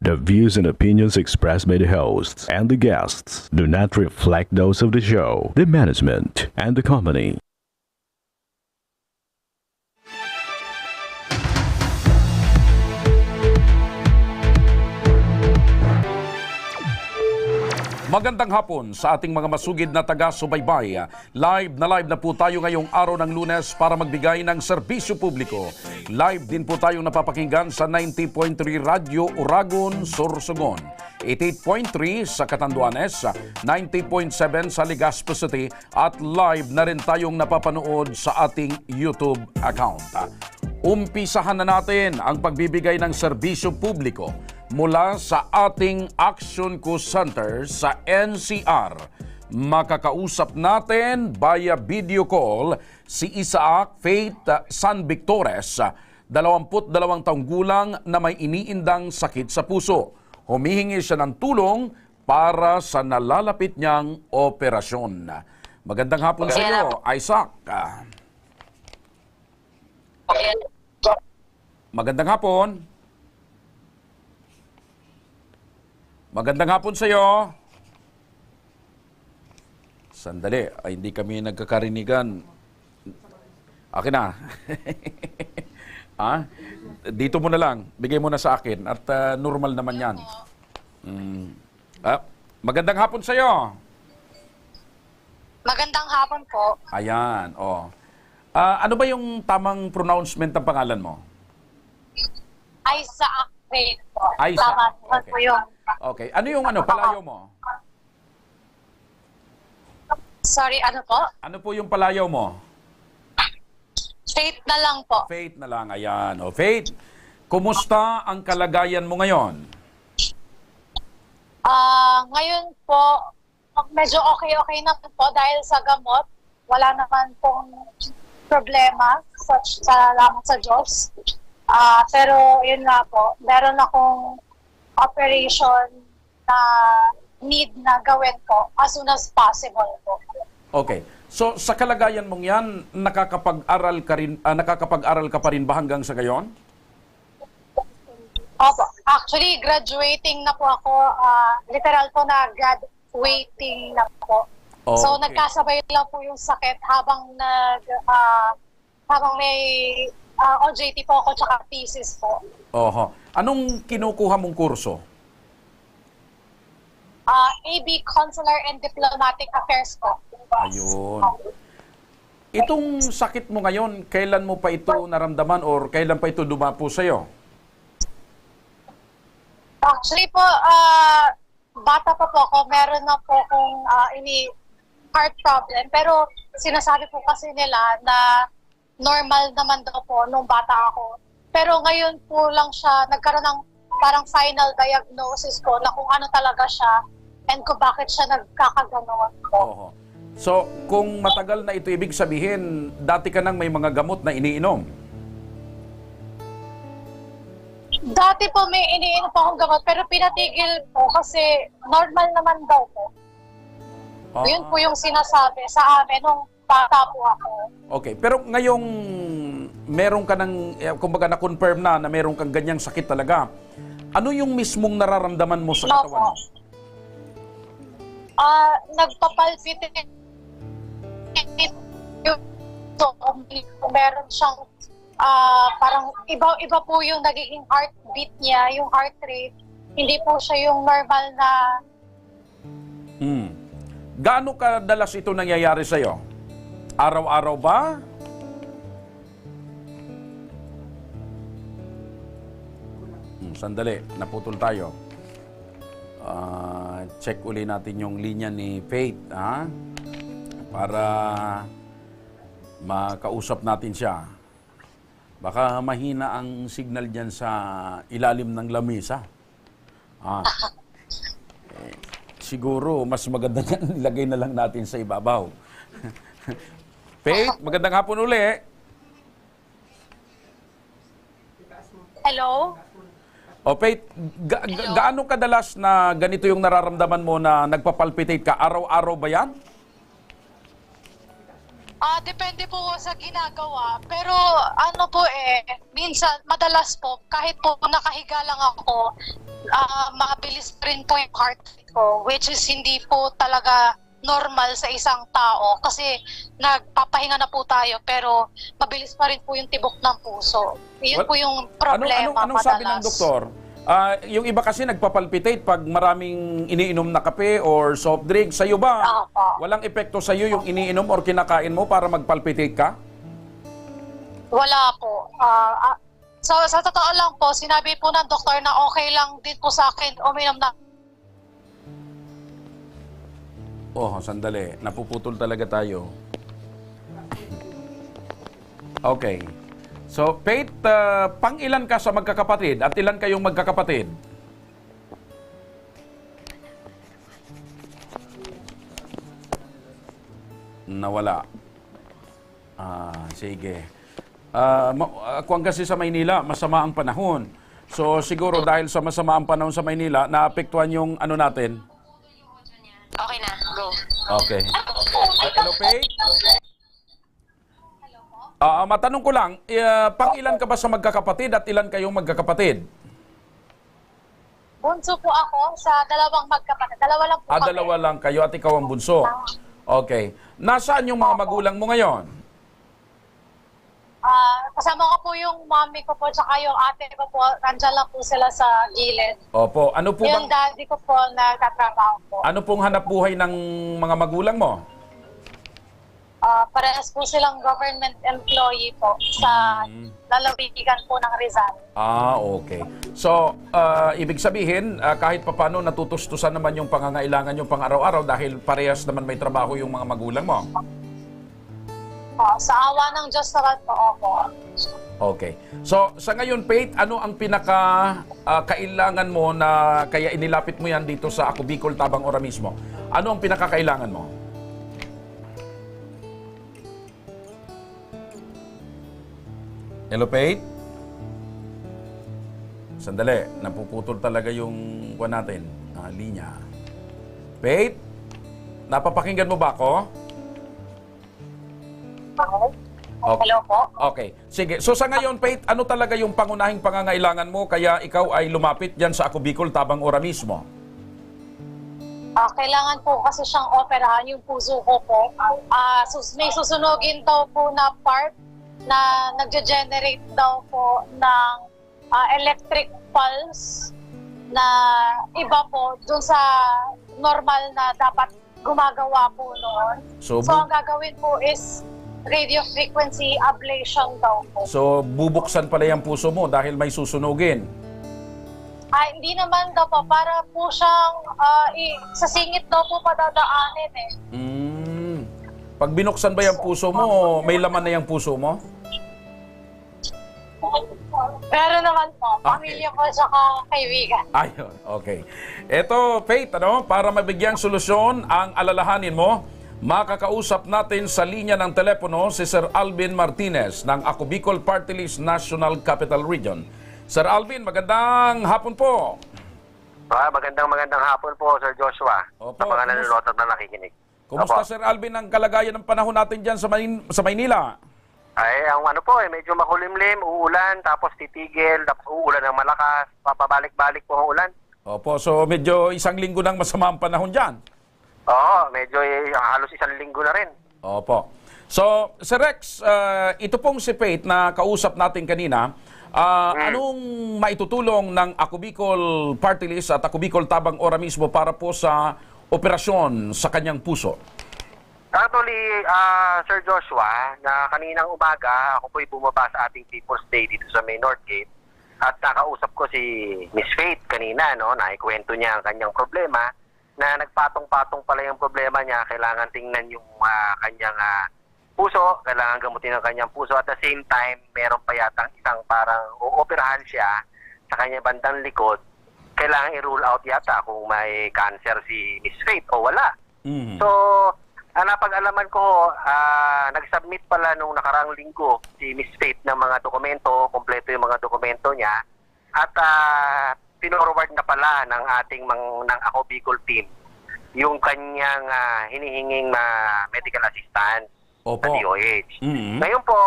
The views and opinions expressed by the hosts and the guests do not reflect those of the show, the management, and the company. Magandang hapon sa ating mga masugid na taga-subaybay. Live na po tayo ngayong araw ng Lunes para magbigay ng serbisyo publiko. Live din po tayong napapakinggan sa 90.3 Radyo Uragon, Sorsogon, 88.3 sa Catanduanes, 90.7 sa Legazpi City at live na rin tayong napapanood sa ating YouTube account. Umpisahan na natin ang pagbibigay ng serbisyo publiko mula sa ating Action Co Center sa NCR. Makakausap natin via video call si Isaac Faith San Victores, 22 taong gulang na may iniindang sakit sa puso. Humihingi siya ng tulong para sa nalalapit niyang operasyon. Magandang hapon sa iyo, Isaac. Magandang hapon. Magandang hapon sa iyo. Sandali, ay hindi kami nagkakarinigan. Akin na. Dito mo na lang. Bigay mo na sa akin. At normal naman yan. Magandang hapon sa iyo. Magandang hapon po. Ayan, oh. Ano ba yung tamang pronouncement ng pangalan mo? Isaac Faith po. Isaac, Tama okay. po yung... Okay. Ano yung palayaw mo? Sorry, ano po? Ano po yung palayaw mo? Faith na lang po. Faith na lang. Ayan. O, Faith, kumusta ang kalagayan mo ngayon? Ngayon po, medyo okay na po dahil sa gamot. Wala naman pong problema. Salamat sa Diyos. Pero yun nga po, meron akong operation na need na gawin po as soon as possible po. Okay. So sa kalagayan mong 'yan, nakakapag-aral ka pa rin ba hanggang sa gayon? Opo. Actually, graduating na po ako. Literal po na graduating na po. Okay. So nagkasabay lang po yung sakit habang may OJT po ako tsaka thesis po. Oho. Anong kinukuha mong kurso? AB Consular and Diplomatic Affairs po. Ayun. Itong sakit mo ngayon, kailan mo pa ito naramdaman or kailan pa ito dumapo sa'yo? Actually po, bata pa po ako, meron na po akong heart problem. Pero sinasabi po kasi nila na normal naman daw po nung bata ako. Pero ngayon po lang siya, nagkaroon ng parang final diagnosis ko na kung ano talaga siya and kung bakit siya nagkakaganon po. Oho. So, kung matagal na ito, ibig sabihin, dati ka nang may mga gamot na iniinom? Dati po may iniinom po akong gamot pero pinatigil po kasi normal naman daw po. Yun po yung sinasabi sa amin nung bata po ako. Okay, pero ngayong meron ka ng, kumbaga na-confirm na meron kang ganyang sakit talaga, ano yung mismong nararamdaman mo sa katawan mo? Nagpapalpitate yung meron siyang parang iba po yung nagiging heartbeat niya, yung heart rate. Hindi po siya yung normal na... Gaano kadalas ito nangyayari sa'yo? Araw-araw ba? Sandali, naputol tayo. Check uli natin yung linya ni Faith, ha? Para makausap natin siya. Baka mahina ang signal dyan sa ilalim ng lamesa. Siguro, mas maganda yan, ilagay na lang natin sa ibabaw. Faith, magandang hapon uli. Hello? O Faith, gaano kadalas na ganito yung nararamdaman mo na nagpapalpitate ka? Araw-araw ba yan? Depende po sa ginagawa. Pero ano po minsan, madalas po, kahit po nakahiga lang ako, mabilis rin po yung heart rate ko, which is hindi po talaga normal sa isang tao kasi nagpapahinga na po tayo pero mabilis pa rin po yung tibok ng puso. Yun po yung problema anong sabi ng madalas. doktor? Yung iba kasi nagpapalpitate pag maraming iniinom na kape or soft drink. Sa'yo ba, Opo. walang epekto sa'yo yung iniinom or kinakain mo para magpalpitate ka? Wala po. So sa totoo lang po, sinabi po ng doktor na okay lang din po sa akin uminom na. Oh, sandali. Napuputol talaga tayo. Okay. So, Faith, pang-ilan ka sa magkakapatid at ilan kayong magkakapatid? Nawala. Sige. Kuwan kasi sa Maynila, masama ang panahon. So, siguro dahil sa masama ang panahon sa Maynila, naapektuhan yung ano natin. Okay na, go. Okay. Hello, Faith? Matanong ko lang, pang-ilan ka ba sa magkakapatid at ilan kayong magkakapatid? Bunso po ako sa dalawang magkapatid. Dalawa lang po kami. Dalawa lang kayo at ikaw ang bunso. Okay. Nasaan yung mga magulang mo ngayon? Kasama ko po yung mommy ko po tsaka yung ate ko po. Nandiyan lang po sila sa gilid. Opo. Ano po Yung bang, daddy ko po nagtatrabaho po. ano pong hanap buhay ng mga magulang mo? Parehas po silang government employee po sa lalawigan po ng Rizal. Okay. So, ibig sabihin, kahit papano natutustusan naman yung pangangailangan yung pang-araw-araw dahil parehas naman may trabaho yung mga magulang mo. Sa awa ng Diyos naman po ako. Okay. So, sa ngayon, Faith, ano ang kailangan mo na kaya inilapit mo yan dito sa Ako Bicol Tabang Ora mismo? Ano ang pinakakailangan mo? Hello, Faith? Sandali, napuputol talaga yung kuwan natin, linya. Faith? Napapakinggan mo ba ako? Hello po. Okay. Sige. So sa ngayon, Faith, ano talaga yung pangunahing pangangailangan mo kaya ikaw ay lumapit dyan sa Ako Bicol Tabang Ora mismo? Kailangan po kasi siyang operahan yung puso ko po. May susunugin daw po na part na nagge-generate daw po ng electric pulse na iba po dun sa normal na dapat gumagawa po noon. So ang gagawin po is radio frequency ablation daw po. So bubuksan pala yung puso mo dahil may susunugin. Hindi naman daw po. Para po siyang sa singit daw po padadaanin eh. Pag binuksan ba yung puso mo, may laman na yung puso mo? Pero naman po, pamilya ko saka kaibigan. Ayun, okay. Ito, Faith, para mabigyan solusyon ang alalahanin mo, makakausap natin sa linya ng telepono si Sir Alvin Martinez ng Ako Bicol Party List National Capital Region. Sir Alvin, magandang hapon po. Magandang hapon po, Sir Joshua. Opo, Sa mga nanonood at na nakikinig. Kumusta, Opo. Sir Alvin, ang kalagayan ng panahon natin dyan sa Maynila? Ang medyo makulimlim, uulan, tapos titigil, tapos uulan ng malakas, papabalik-balik po ang ulan. Opo, so medyo isang linggo nang masama ang panahon dyan. Oo, medyo halos isang linggo na rin. Opo. So, Sir Rex, ito pong si Faith na kausap natin kanina, anong maitutulong ng Ako Bicol Party List at Ako Bicol Tabang Ora mismo para po sa operasyon sa kanyang puso? Actually, Sir Joshua, na kaninang umaga, ako po'y bumaba sa ating People's Day dito sa may North Gate at nakausap ko si Miss Faith kanina, naikwento niya ang kanyang problema na nagpatong-patong pala yung problema niya, kailangan tingnan yung kanyang puso, kailangan gamutin ang kanyang puso at the same time, meron pa yatang isang parang uoperahan siya sa kanyang bandang likod, kailangan i-rule out yata kung may cancer si Miss Faith o wala. Mm-hmm. So, napag-alaman ko, nag-submit pala nung nakarang linggo si Miss Faith ng mga dokumento, kompleto yung mga dokumento niya, at pinorward na pala ng ating ng Ako Bicol team yung kanyang hinihinging medical assistance Opo. sa DOH. Mm-hmm. Ngayon po,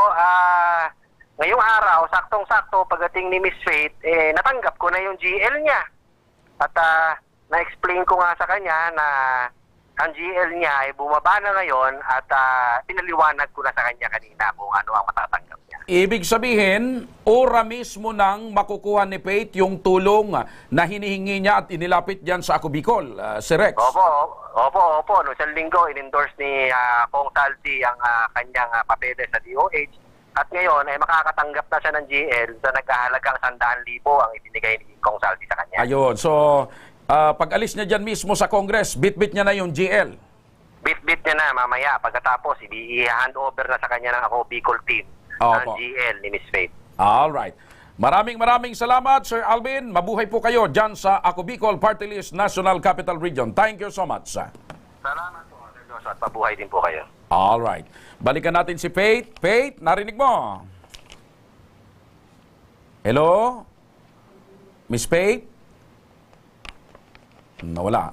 ngayong araw, saktong-sakto, pagdating ni Miss Faith, natanggap ko na yung GL niya. At na-explain ko nga sa kanya na ang GL niya ay bumaba na ngayon at pinaliwanag ko na sa kanya kanina kung ano ang matatanggap niya. Ibig sabihin, ora mismo nang makukuha ni Faith yung tulong na hinihingi niya at inilapit diyan sa Ako Bicol, si Rex. Opo. Noong isang linggo, in-endorse ni Kong Saldi ang kanyang papeles sa DOH. At ngayon, ay makakatanggap na siya ng GL sa nagkahalagang 100,000 ang ibinigay ni Kong Saldi sa kanya. Ayun, so pag alis niya dyan mismo sa Congress, bit-bit niya na yung GL. Bit-bit niya na mamaya. Pagkatapos, i-hand over na sa kanya ng Ako Bicol team ng Opo. GL ni Miss Faith. Alright. Maraming salamat, Sir Alvin. Mabuhay po kayo dyan sa Ako Bicol Party List National Capital Region. Thank you so much. Salamat po, Sir Joshua, at mabuhay din po kayo. Alright. Balikan natin si Faith. Faith, narinig mo? Hello? Miss Faith? Nawala.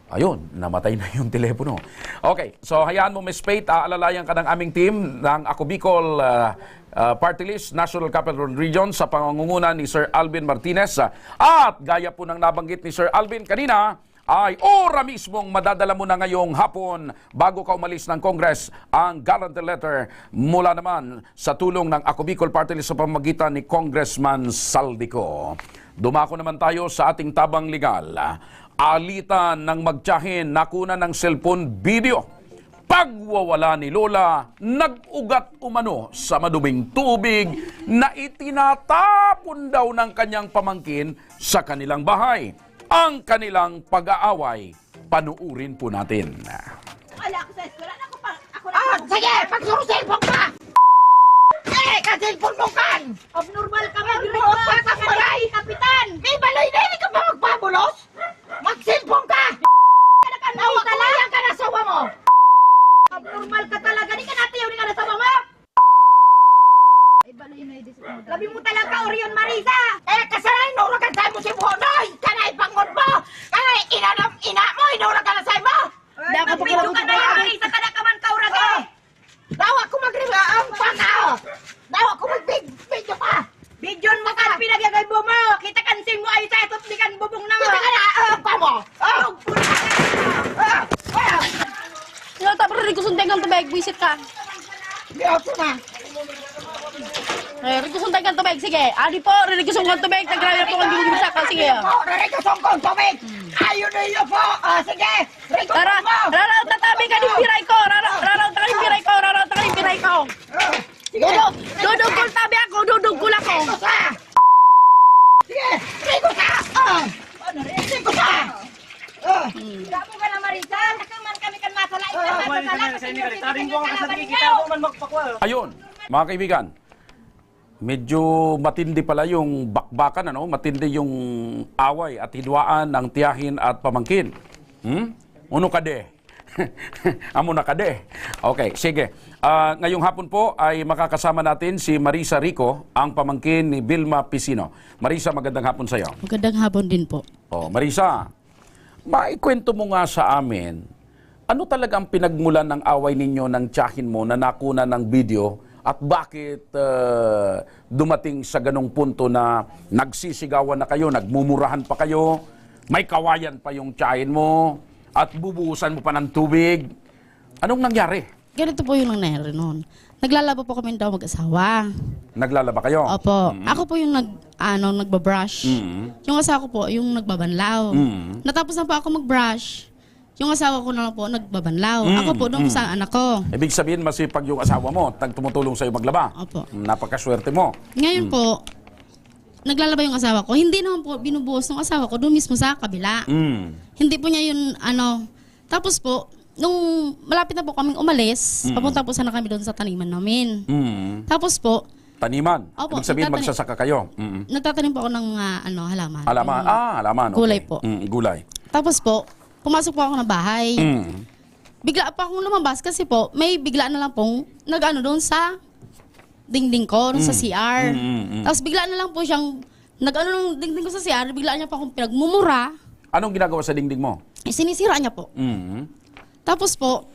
Ayun, namatay na yung telepono. Okay, so hayaan mo, Miss Faith, aalalayan ka ng aming team ng Ako Bicol Party List National Capital Region sa pangunguna ni Sir Alvin Martinez. At gaya po ng nabanggit ni Sir Alvin kanina, ay ora mismong madadala mo na ngayong hapon bago ka umalis ng Congress ang guarantee letter mula naman sa tulong ng Ako Bicol Party List sa pamamagitan ni Congressman Saldico. Dumako naman tayo sa ating tabang legal. Alitan ng magtiyahin, nakuna ng cellphone video. Pagwawala ni Lola, nag-ugat umano sa maduming tubig na itinatapon daw ng kanyang pamangkin sa kanilang bahay. Ang kanilang pag-aaway, panuurin po natin. Wala ako sa eskwela. Ako na sige! Pagsurusilpong ka! Kasilpong mo kan! Abnormal ka ba? Abnormal ka balay! Kapitan! May balay na hindi ka ba magpabulos? Magsilpong ka! Nawakalayan ka na sawa mo! Abnormal ka talaga! Di ka natiyaw ni ka na sawa mo! Labi mo talaga, Orion Marisa! Kasalain mo uragan sa'yo mo si Buhonoy! Kanay pangod mo! Kanay ina mo! Inuragan na sa'yo mo! Nag-video ka na yan, Marisa! Ka na ka man kauragan! Dawa ko mag-reaang pangao! Dawa ko mag-video ka! Bidyon mo ka! Pinagagay mo mo! Kita kansing mo ay sa itot di kan bubong na mo! Kita ka na! Pa mo! Sino tapos rin ko sundeng kang tubig, buisit ka. Biyoto na! Rin ko sundeng kang tubig, sige. Adi po, rin ko sundeng kang tubig, nag-driver po kang giligim sa ka, sige. Rarikasong kong tubig! Ayun na iyo po! Sige! Rara, tatabi ka ng piray ko, rara, takalin piray ko, rara, takalin piray ko. Dudugkol tabi ako, dudugkol ako. Sige! Rigo ka! Rigo ka! Gapo ka na, Marisa! Nakaman kami kan masalain ka masalain! Ayun, mga kaibigan, medyo matindi pala yung bakbakan, ano? Matindi yung away at hidwaan ng tiyahin at pamangkin. Uno ka de. Amo na ka de. Okay, sige. Ngayong hapon po ay makakasama natin si Marisa Rico, ang pamangkin ni Vilma Pisino. Marisa, magandang hapon sa iyo. Magandang hapon din po. Oh, Marisa, maikwento mo nga sa amin, ano talaga ang pinagmulan ng away ninyo ng tiyahin mo na nakuna ng video at bakit dumating sa ganong punto na nagsisigawan na kayo, nagmumurahan pa kayo, may kawayan pa yung tiyahin mo at bubuhusan mo pa ng tubig? Anong nangyari? Ganito po yung nangyari noon. Naglalaba po kami daw mag-asawa. Naglalaba kayo? Opo. Ako po yung nagbabrush. Yung asawa ko po, yung nagbabanlaw. Natapos na po ako mag-brush. Yung asawa ko na lang po, nagbabanlaw. Ako po, doon sa anak ko. Ibig sabihin, masipag yung asawa mo, tumutulong sa'yo maglaba. Opo. Napakaswerte mo. Ngayon po, naglalaba yung asawa ko. Hindi naman po binubuhos ng asawa ko doon mismo sa kabila. Hindi po niya yun, Tapos po, nung malapit na po kaming umalis, papunta po sana kami doon sa taniman namin. Tapos po, Taniman. Opo, Ibig sabihin, nagtatanim. magsasaka kayo. nagtatanim po ako ng mga halaman. Halaman. Halaman. Okay. Gulay po. Gulay. Tapos po, pumasok po ako ng bahay. Bigla pa akong lumabas kasi po, may bigla na lang pong doon sa dingding ko, doon sa CR. Tapos bigla na lang po siyang, ng dingding ko sa CR, bigla niya pa akong pinagmumura. Anong ginagawa sa dingding mo? Sinisira niya po. Tapos po,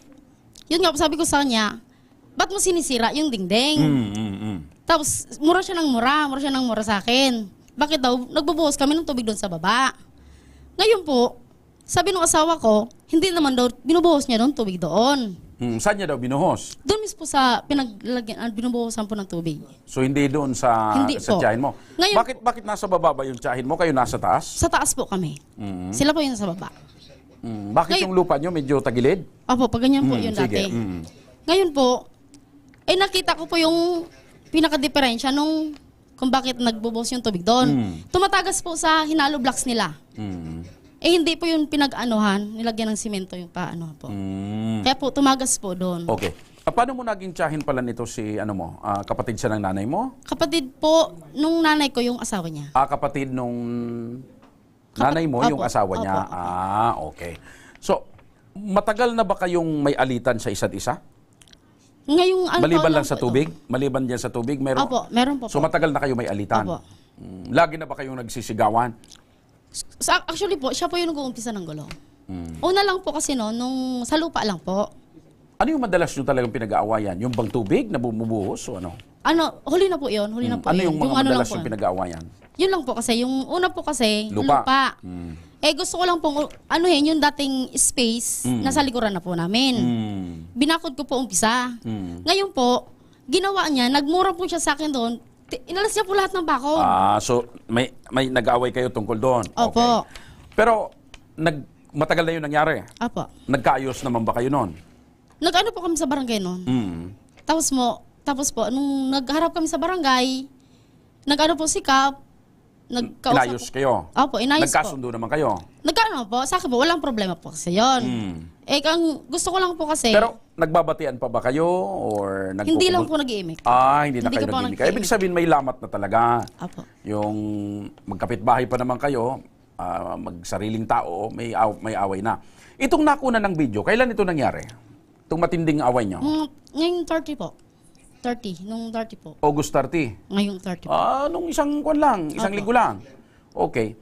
yun nga po sabi ko sa kanya, ba't mo sinisira yung dingding? Tapos mura siya ng mura sa akin. bakit daw nagbubuhos kami ng tubig doon sa baba. Ngayon po, sabi ng asawa ko, hindi naman daw binubuhos niya doon tubig doon. Saan niya daw binuhos? Doon mismo sa pinaglagyan, binubuhosan po ng tubig. So hindi doon sa Hindi po. tiyahin mo. Ngayon Bakit nasa baba ba yung tiyahin mo? Kayo nasa taas? Sa taas po kami. Sila po yung nasa baba. Bakit Ngayon- yung lupa nyo medyo tagilid? Opo, pag ganyan po yun sige. dati. Ngayon po, nakita ko po yung pinaka-diferensya nung kung bakit nagbubuhos yung tubig doon. Tumatagas po sa hinalo blocks nila. Hindi po yung pinag-anuhan, nilagyan ng simento yung paano po. Kaya po, tumagas po doon. Okay. Paano mo naging tiyahin pala nito si kapatid siya ng nanay mo? Kapatid po, nung nanay ko yung asawa niya. Kapatid nung nanay mo, yung Opo, asawa niya? opo. Okay. So, matagal na ba kayong may alitan sa isa't isa? Ngayong Maliban lang po sa tubig? Maliban dyan sa tubig? Meron? Opo, meron po So, po. matagal na kayo may alitan? Opo. Lagi na ba kayong nagsisigawan? Actually po, siya po yung nag-uumpisa ng gulo. Una lang po kasi nung sa lupa lang po. Ano yung madalas nyo talagang pinag-aawayan? Yung bang tubig na bumubuhos o ano? Huli na po yun, huli na po Ano yun. yung mga madalas lang po yung yun. pinag-aawayan? Yun lang po kasi, yung una po kasi, Lupa. lupa. Gusto ko lang pong, yung dating space, nasa likuran na po namin. Binakod ko po umpisa. Ngayon po, ginawa niya, nagmura po siya sa akin doon, inalas niya po lahat ng bakod. So may nag-aaway kayo tungkol doon? Opo. Okay. Pero, matagal na yun nangyari? Apo. Nagkaayos naman ba kayo noon? Nag-ano po kami sa barangay noon. Tapos po, nung nagharap kami sa barangay, nag-ano po si Kap, Inayos kayo? Opo, inayos po. Nagkasundo naman kayo? Nagkano po, sa akin po, walang problema po kasi yun. Ang gusto ko lang po kasi, Pero, nagbabatian pa ba kayo? Or hindi lang po nag-iimik. Hindi na Hindi kayo ko po nag-iimik. nag-iimik. Ibig sabihin, may lamat na talaga. Apo. Yung magkapitbahay pa naman kayo, magsariling tao, may away na. Itong nakuna ng video, kailan ito nangyari? Itong matinding away nyo? Ngayong 30 po. 30 po. August 30? Ngayong 30 po. Nung isang kwan lang, isang Opo. linggo lang. Okay.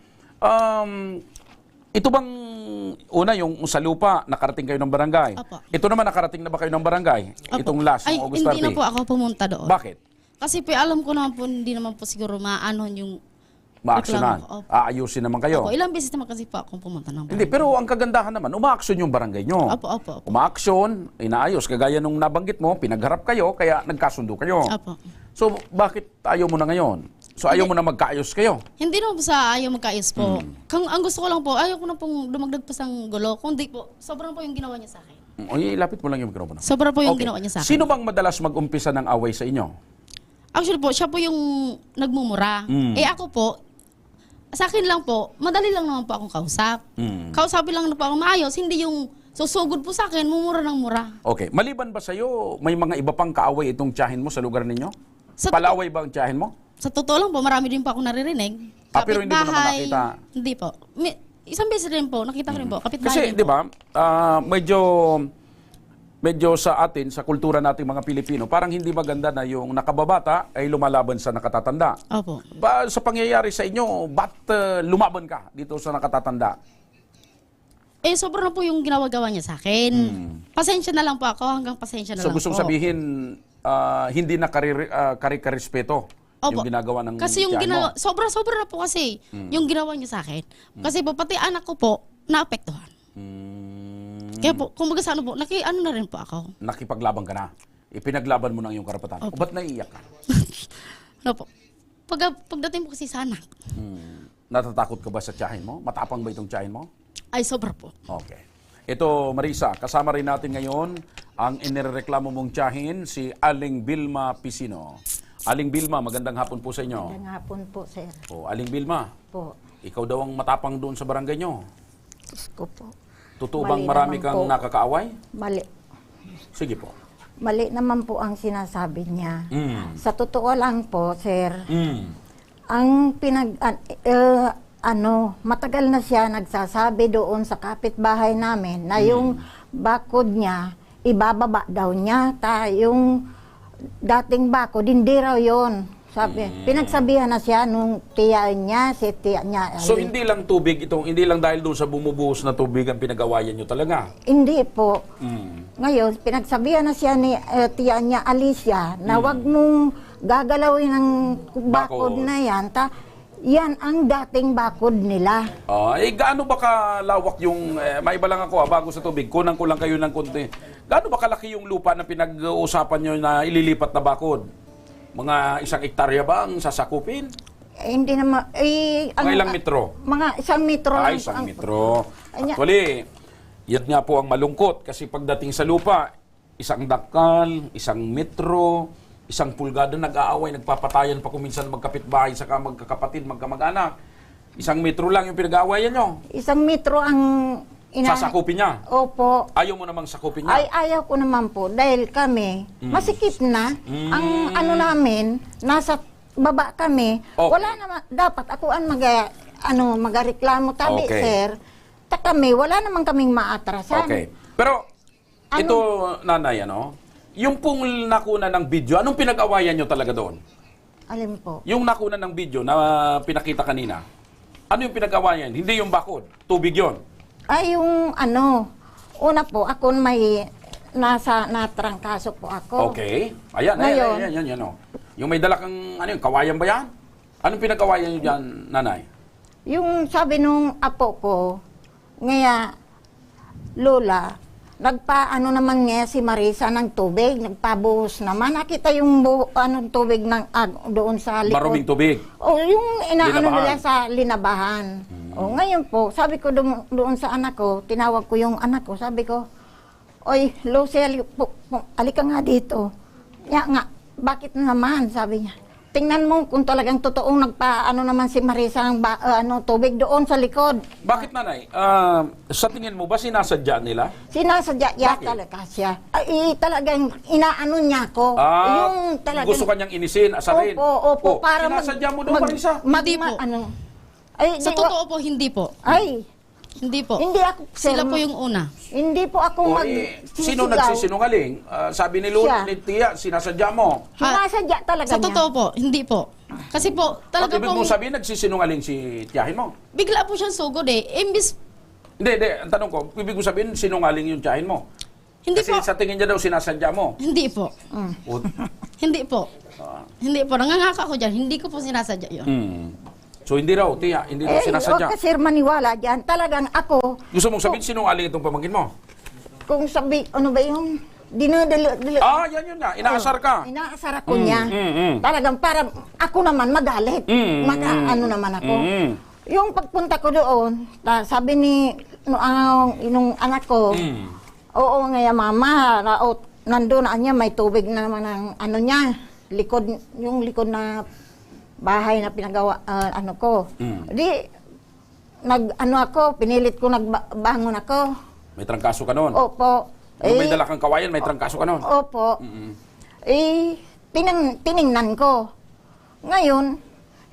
Ito bang, una yung sa lupa, nakarating kayo ng barangay? Opo. Ito naman, nakarating na ba kayo ng barangay? Opo. Itong last, Ay, yung August 30? hindi na po ako pumunta doon. Bakit? Kasi po, alam ko naman po, hindi naman po siguro maanon yung Maaksyonan. reklamo ko. Opo. Aayusin naman kayo. Ilang beses naman kasi po akong pumunta ng barangay. Hindi, pero ang kagandahan naman, umaaksyon yung barangay nyo. Opo. Umaaksyon, inaayos. Kagaya nung nabanggit mo, pinagharap kayo, kaya nagkasundo kayo. Opo. So, bakit ayaw mo na ngayon? So, ayaw mo na magkaayos kayo? Hindi naman po sa ayaw magkaayos po. Ang gusto ko lang po, ayaw ko na pong dumagdag pa sa gulo. Kundi po, sobrang po yung ginawa niya sa akin. Lapit mo lang yung mikropono. Sobra po yung Okay. ginawa niya sa akin. Sino bang madalas mag-umpisa ng away sa inyo? Actually po, siya po yung nagmumura. Ako po, sa akin lang po, madali lang naman po akong kausap. Kausapin lang na po ako maayos, hindi yung susugod po sa akin, mumura ng mura. Okay. Maliban ba sa'yo, may mga iba pang kaaway itong tiyahin mo sa lugar ninyo? Sa Palaway ba ang tiyahin mo? Sa totoo lang po, marami din po ako naririnig. Pero hindi mo naman Kapitbahay, nakita? Hindi po. Isang beses rin po, nakita ko rin po. Kapitbahay Kasi, rin di ba, medyo sa atin, sa kultura nating mga Pilipino, parang hindi maganda na yung nakababata ay lumalaban sa nakatatanda. Opo. Sa pangyayari sa inyo, ba't lumaban ka dito sa nakatatanda? Sobrang po yung ginagawa niya sa akin. Pasensya na lang po ako, hanggang pasensya na So lang gustong po. sabihin, hindi na karikarespeto yung Opo. ginagawa ng Kasi yung tiyahin mo. sobra na po kasi yung ginawa niya sa akin. Kasi po, pati anak ko po, naapektuhan. Kaya po, kumbaga sa ano po, ano na rin po ako. Nakipaglaban ka na. Ipinaglaban mo ng iyong karapatan. O ba't naiiyak ka? Ano po? Pagdating po kasi sa anak, Natatakot ka ba sa tiyahin mo? Matapang ba itong tiyahin mo? ay sobra po. Okay. Ito, Marisa, kasama rin natin ngayon ang inireklamo mong tiyahin, si Aling Vilma Pisino. Aling Vilma, magandang hapon po sa inyo. Magandang hapon po, sir. Aling Vilma, Po, ikaw daw ang matapang doon sa barangay nyo. Diyos ko po. Totoo Mali bang marami naman kang po. nakakaaway? Mali. Sige po. Mali naman po ang sinasabi niya. Sa totoo lang po, sir, ang matagal na siya nagsasabi doon sa kapitbahay namin na yung bakod niya, ibababa daw niya, yung dating bakod, hindi raw yun. Sabi, pinagsabihan na siya nung tiya niya, si tiya niya. So hindi lang tubig itong, hindi lang dahil doon sa bumubuhos na tubig ang pinagawayan nyo talaga? Hindi po. Ngayon, pinagsabihan na siya ni tiya niya Alicia na wag mong gagalawin ng bakod Bakod. na yan. Yan ang dating bakod nila. Gaano ba kalawak yung, maiba lang ako bago sa tubig, kunang ko lang kayo ng konti. Gaano ba kalaki yung lupa na pinag-uusapan nyo na ililipat na bakod? Mga 1 hektarya ba ang sasakupin? Hindi naman, Mga ilang metro? Mga 1 metro lang. 1 metro. Anya- Actually, yan nga po ang malungkot kasi pagdating sa lupa, 1 dakal, 1 metro, 1 pulgada nag-aaway, nagpapatayan pa kuminsan magkapitbahay, saka magkakapatid, magkamag-anak. 1 metro lang yung pinag-aawayan nyo. 1 metro ang Sasakupin niya. Opo. Ayaw mo namang sakupin Ay, niya. ayaw ko naman po dahil kami, masikip na. Ang ano namin, nasa baba kami. Okay. Wala naman, dapat ako ang magareklamo tabi, Okay. sir. Ta kami, wala naman kaming maatrasan. Okay. Pero, ito, nanay, yung pong nakuna ng video, anong pinag-awayan nyo talaga doon? Alam po. Yung nakuna ng video na pinakita kanina, ano yung pinag-awayan? Hindi yung bakod, tubig yon. Ay, yung una po, ako may natrangkaso po ako. Okay. Ayan, Ngayon, ayan. Yung may dala kang, yung kawayan ba yan? Anong pinag-awayan nyo dyan, nanay? Yung sabi nung apo ko, ngaya, Lola, naman nga si Marisa ng tubig, nagpabuhos naman. Nakita yung tubig ng doon sa likod. Maruming tubig. O yung inaano Linabahan. nila sa linabahan. O ngayon po, sabi ko doon sa anak ko, tinawag ko yung anak ko, sabi ko, oy, Lucy, alika nga dito. Ya nga, bakit naman, sabi niya. Tingnan mo kung talagang totoong naman si Marisa ng tubig doon sa likod. Bakit, nanay? Sa tingin mo ba sinasadya nila? Sinasadya Bakit? talaga siya. Ay, talagang inaano niya ko. Yung talagang, gusto kanyang inisin, asarin. Opo, para sinasadya mo daw, Marisa? Hindi po. Ay, Sa totoo po, hindi po. Ay, Hindi po. hindi ako. Sila po yung una. Hindi po ako Sino nagsisinungaling? Sabi ni Siya. ni Tia, sinasadya mo. Sinasadya talaga Sa niya. totoo po, hindi po. Kasi po, At talaga ibig pong mong sabihin, nagsisinungaling si tiyahin mo? bigla po siyang sugod eh. Imbis, Hindi. Ang tanong ko, ibig mong sabihin, sinungaling yung tiyahin mo? hindi Kasi po. sa tingin niya daw, sinasadya mo. Hindi po. O- Hindi po. Hindi po. Nangangaka ko dyan. Hindi ko po sinasadya yun. So, hindi raw, Tia, hindi daw sinasadya. Huwag kasi maniwala dyan. Talagang ako, Gusto mong sabihin, sinungaling itong pamangkin mo? kung sabi, ano ba yung, dinadali, Yan yun na, inaasar ka. inaasar ako niya. mm. Talagang para ako naman magalit. Ano naman ako. Yung pagpunta ko doon, sabi ni nung anak ko, oo nga mama, nandun niya may tubig na naman ng niya, yung likod na bahay na pinagawa ko. Di pinilit ko nagbangon ako. May trangkaso ka noon. Opo. Nung may dala kang kawayan, may trangkaso ka noon. Opo. Tiningnan ko. Ngayon,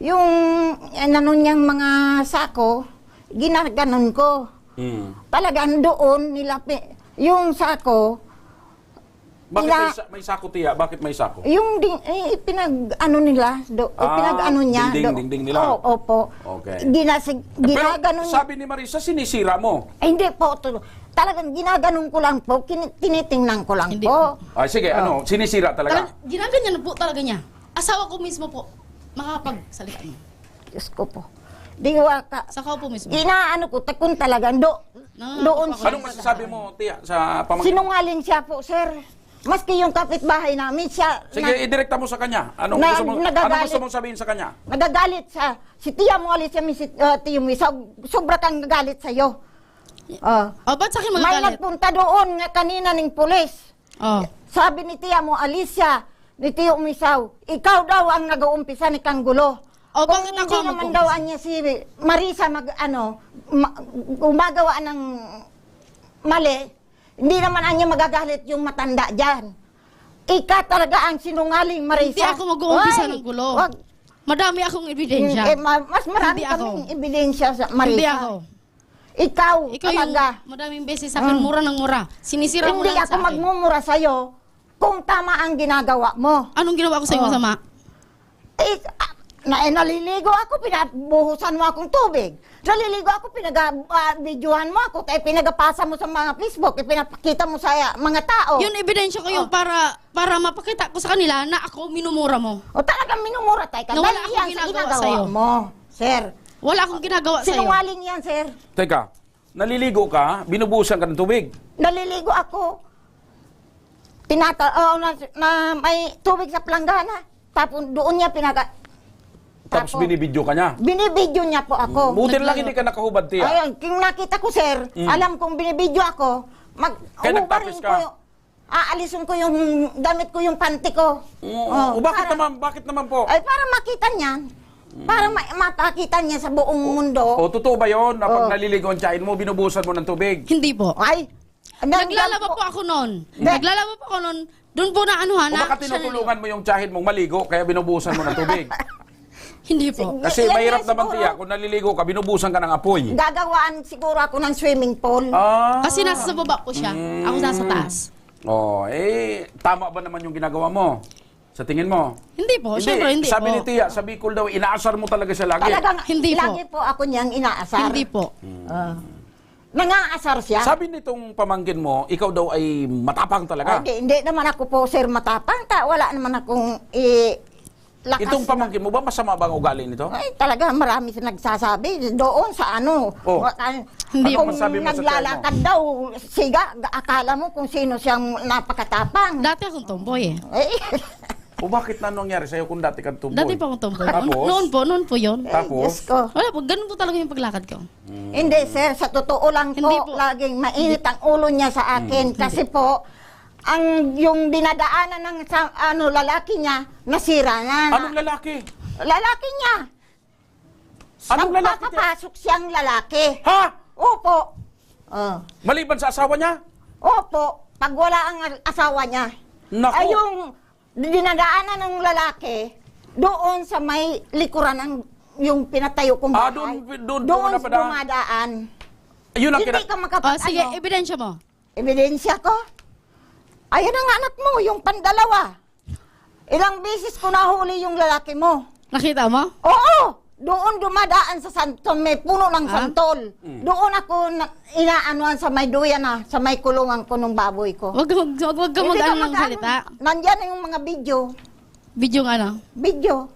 yung niyang mga sako, ginaganon ko. Talagang doon yung sako, Bakit may sako, Tia? Bakit may sako? yung nila, niya. Dingding nila. Opo. Okay. Ginaganon Pero niya. sabi ni Marisa, sinisira mo. Hindi po, talagang ginaganon ko lang po, tinitingnan ko lang Hindi po. Ay, sige, sinisira talaga. Ginaganyan na po talaga niya. Asawa ko mismo po. Makakapagsalita mo. Diyos ko po. Di ka, Sa kao po mismo. inaano ko, takun talagang doon siya. Anong masasabi mo, Tia, sa pamangkin? Sinungaling siya po, sir. Maski yung kapitbahay namin, siya, Sige, idirekta mo sa kanya. Anong nagagalit. gusto mong sabihin sa kanya? nagagalit siya. Si Tia mo, Alicia, si Tiyo mi, sobra kang nagalit sa'yo. Ba't sa akin May magagalit? nagpunta doon nga kanina ng pulis. Sabi ni Tia mo, Alicia, ni Tiyo Misaw, ikaw daw ang nag-uumpisa ni Kanggulo. Bakit ako Hindi naman daw niya si Marisa gumagawa ng mali, hindi naman niya magagalit yung matanda dyan. Ika talaga ang sinungaling, Marisa. Hindi ako mag-uumpisa Hoy, ng gulo. wag. Madami akong ebidensya. Mas marami Hindi ako. kaming ebidensya sa Marisa. Hindi ako. Ikaw yung talaga. madaming beses sa akin, mura ng mura. Sinisira mo Hindi lang ako sa akin. magmumura sa'yo kung tama ang ginagawa mo. Anong ginawa ko sa iyo masama? Naliligo ako, pinabuhusan mo akong tubig. Naliligo ako, pinag-videohan mo ako, pinagapasa mo sa mga Facebook, pinapakita mo sa mga tao. Yun, ebidensya ko yung para mapakita ko sa kanila na ako minumura mo. O talagang minumura tayo ka. Na wala Dahil akong yan sa ginagawa ginagawa sa'yo. mo. Sir, Wala akong ginagawa sa'yo. sinungaling yan, sir. Teka, naliligo ka, binubusan ka ng tubig. Naliligo ako. Na may tubig sa planggana. Tapos doon niya Tapos binibidyo ka niya. Binibidyo niya po ako. Buti lang hindi ka nakahubad, tiya. Ayun, kung nakita ko, sir, alam kong binibidyo ako, Kaya nagtapis ka? Aalisin ko yung damit ko, yung panty ko. Oo, bakit naman po? Ay, para makita niya. Para mapakita niya sa buong mundo. O, totoo ba yun na pag naliligo ang tiyahin mo, binubusan mo ng tubig? Hindi po. Ay, Naglalaba po ako noon. Naglalaba po ako noon. Doon po na O anuhan na. baka tinutulungan mo yung tiyahin mong maligo, kaya binubusan mo ng tubig? Hindi po. Kasi Yan mahirap yan naman, siguro. tiya, kung naliligo ka, binubusan ka ng apoy. Gagawaan siguro ako ng swimming pool. Ah. Kasi nasa sa baba po siya. Ako nasa taas. Oh, tama ba naman yung ginagawa mo? Sa tingin mo? Hindi po. Siyempre, hindi sabi po. ni Tia, sa Bicol daw, inaasar mo talaga siya lagi. Talagang Hindi po. lagi po ako niyang inaasar. Hindi po. Nangaasar siya. Sabi nitong pamangkin mo, ikaw daw ay matapang talaga. Hindi naman ako po, sir, matapang. Wala naman akong lakas. Itong pamangkin mo ba, masama bang ugali nito? Ay, talaga, marami siya nagsasabi. Doon sa ano. Oh. Hindi Ano Kung masabi mo sa naglalakad daw, siga, akala mo kung sino siyang napakatapang. Dati akong tomboy eh. Eh, O bakit na nangyari sa'yo kung dati kang tumboy? Dati pa akong tomboy. Tapos? Noon po yun. Tapos? Diyos ko. Wala po. Ganun po talaga yung paglakad ko. Hindi, sir, sa totoo lang Hindi po, po. laging mainit ang ulo niya sa akin. Kasi po, yung dinadaanan ng lalaki niya, nasira na. Anong lalaki? Lalaki niya. Anong lalaki niya? Nagpapapasok siyang lalaki. Ha? Opo. Oh. Maliban sa asawa niya? Opo. Pag wala ang asawa niya. Naku. Ay, yung dinadaanan ng lalaki, doon sa may likuran ng yung pinatayo kong Ah, bahay. doon doon napadaan. dumadaan. Yun ang Hindi ka makapag Sige, ebidensya mo. Ebidensya ko. Ayan ang anak mo, yung pandalawa. Ilang beses ko nahuli yung lalaki mo. Nakita mo? Oo! Doon dumadaan sa santol, may puno ng santol. Doon ako inaanuan sa may duyan sa may kulungan ko ng baboy ko. Wag ka Hindi mag-ano ng mag-ano. salita. Nandyan yung mga video. Video nga ano. Video.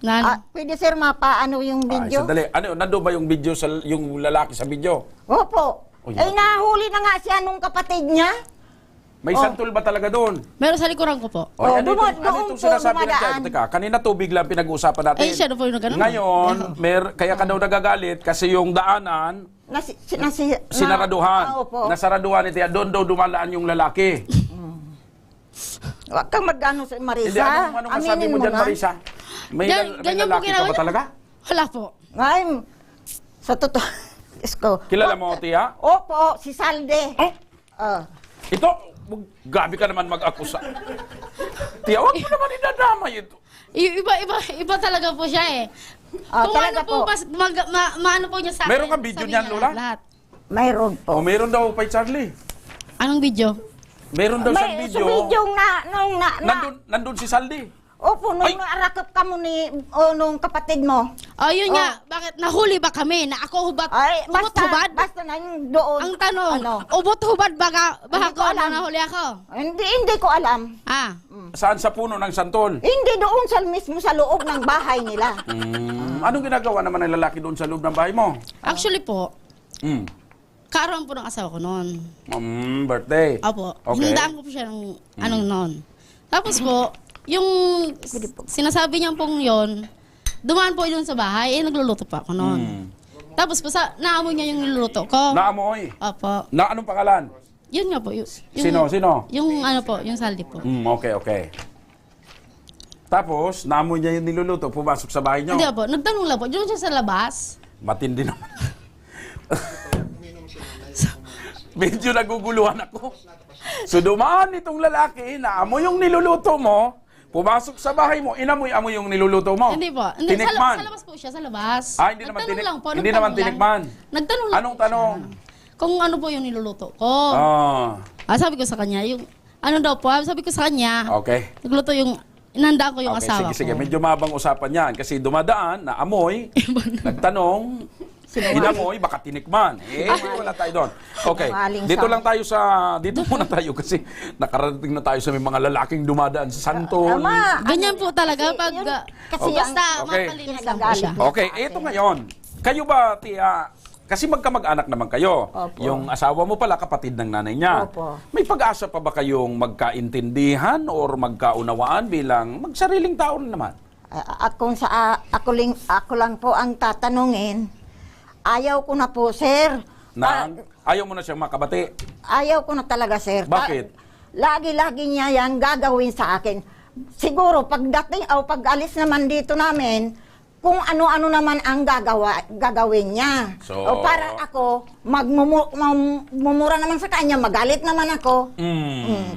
Na, Pwede sir mapaano yung Ay, video? sandali. Ano, nandun ba yung video sa yung lalaki sa video? Opo. Oh, Eh nahuli na nga siya nung kapatid niya. May santol ba talaga doon? meron sa likuran ko po. O, ano doon itong po sinasabi ng dumadaan. tiyan? Teka, kanina tubig lang pinag-uusapan natin. Eh, siya na po yung nagano. Ngayon, kaya ka daw nagagalit kasi yung daanan, sinaraduhan. Opo. Nasaraduhan ni Tia, doon daw dumalaan yung lalaki. Huwag kang mag-ano sa Marisa. Hindi, anong masabi Aminin mo dyan, na. Marisa? May Ganyan po lalaki ka ginawa ba niya. talaga? Wala po. Ay, sa totoo. Diyos ko. Kilala mo, Tia? Opo, si Salde. Oh, Ah. ito, gabi ka naman mag-akusa. Tia, huwag mo naman idadamay ito. Iba talaga po siya eh. Kung talaga ano po, maano po niya sa akin. Meron kang video sabihin niyan, niya Lola? lahat. Mayroon po. O, meron daw kay Charlie. Anong video? Meron daw siyang May video. sa video Nandun si Saldi. Opo, nung Ay! naarakap ka mo nung kapatid mo. Oh, yun nga. Bakit nahuli ba kami na ako hubad? Ay, Ubot-hubad? basta na yung doon. Ang tanong, Ano? ubot-hubad baka Hindi ko ko alam. nahuli ako? Hindi ko alam. Ah, Saan sa puno ng santol? Hindi doon mismo sa loob ng bahay nila. Anong ginagawa naman ng lalaki doon sa loob ng bahay mo? actually po, Mm. karoon po ng asawa ko noon. Birthday. Opo. Okay. Hinandaan ko po siya ng anong noon. Tapos po, yung sinasabi niya pong yon, dumaan po yun sa bahay, nagluluto pa ako noon. Tapos po, naamoy niya yung niluluto ko. Naamoy. Opo. Na anong pangalan? Yun nga po. Sino? Yung ano po, yung saldi po. Okay. Tapos, naamoy niya yung niluluto, pumasok sa bahay niyo. Hindi po, nagtanong lang po. Doon siya sa labas. Matindi naman. Medyo naguguluhan ako. So dumaan itong lalaki, naamoy yung niluluto mo, pumasok sa bahay mo, inamoy-amoy yung niluluto mo. Hindi po. Hindi, Tinikman. sa labas po siya, sa labas. Ah, hindi naman Nagtanong lang po. hindi naman nagtanong lang. tinikman. Nagtanong lang. Anong tanong? Kung ano po yung niluluto ko. Sabi ko sa kanya, yung ano daw po, sabi ko sa kanya, Okay. nagluto yung, inandaan ko yung Okay, asawa sige. ko. Medyo mabang usapan yan kasi dumadaan na amoy, nagtanong, Inamoy, baka tinikman. Wala tayo doon. Okay, Sinungaling dito sa- lang tayo dito muna tayo kasi nakarating na tayo sa may mga lalaking dumadaan sa santol. Ama, Ganyan po talaga pag yun, kasi kasi basta Okay. mapalinis lang po siya. Okay, ito ngayon. Kayo ba, Tia, kasi magkamag-anak naman kayo. Opo. Yung asawa mo pala, kapatid ng nanay niya. Opo. May pag-asa pa ba kayong magkaintindihan or magkaunawaan bilang magsariling tao naman? Ako lang po ang tatanungin. Ayaw ko na po, sir. Ayaw mo na siyang makabati. Ayaw ko na talaga, sir. Bakit? Lagi-lagi niya yan gagawin sa akin. Siguro, pagdating o pag-alis naman dito namin, kung ano-ano naman ang gagawin niya. So- o para ako, magmumura naman sa kanya, magalit naman ako.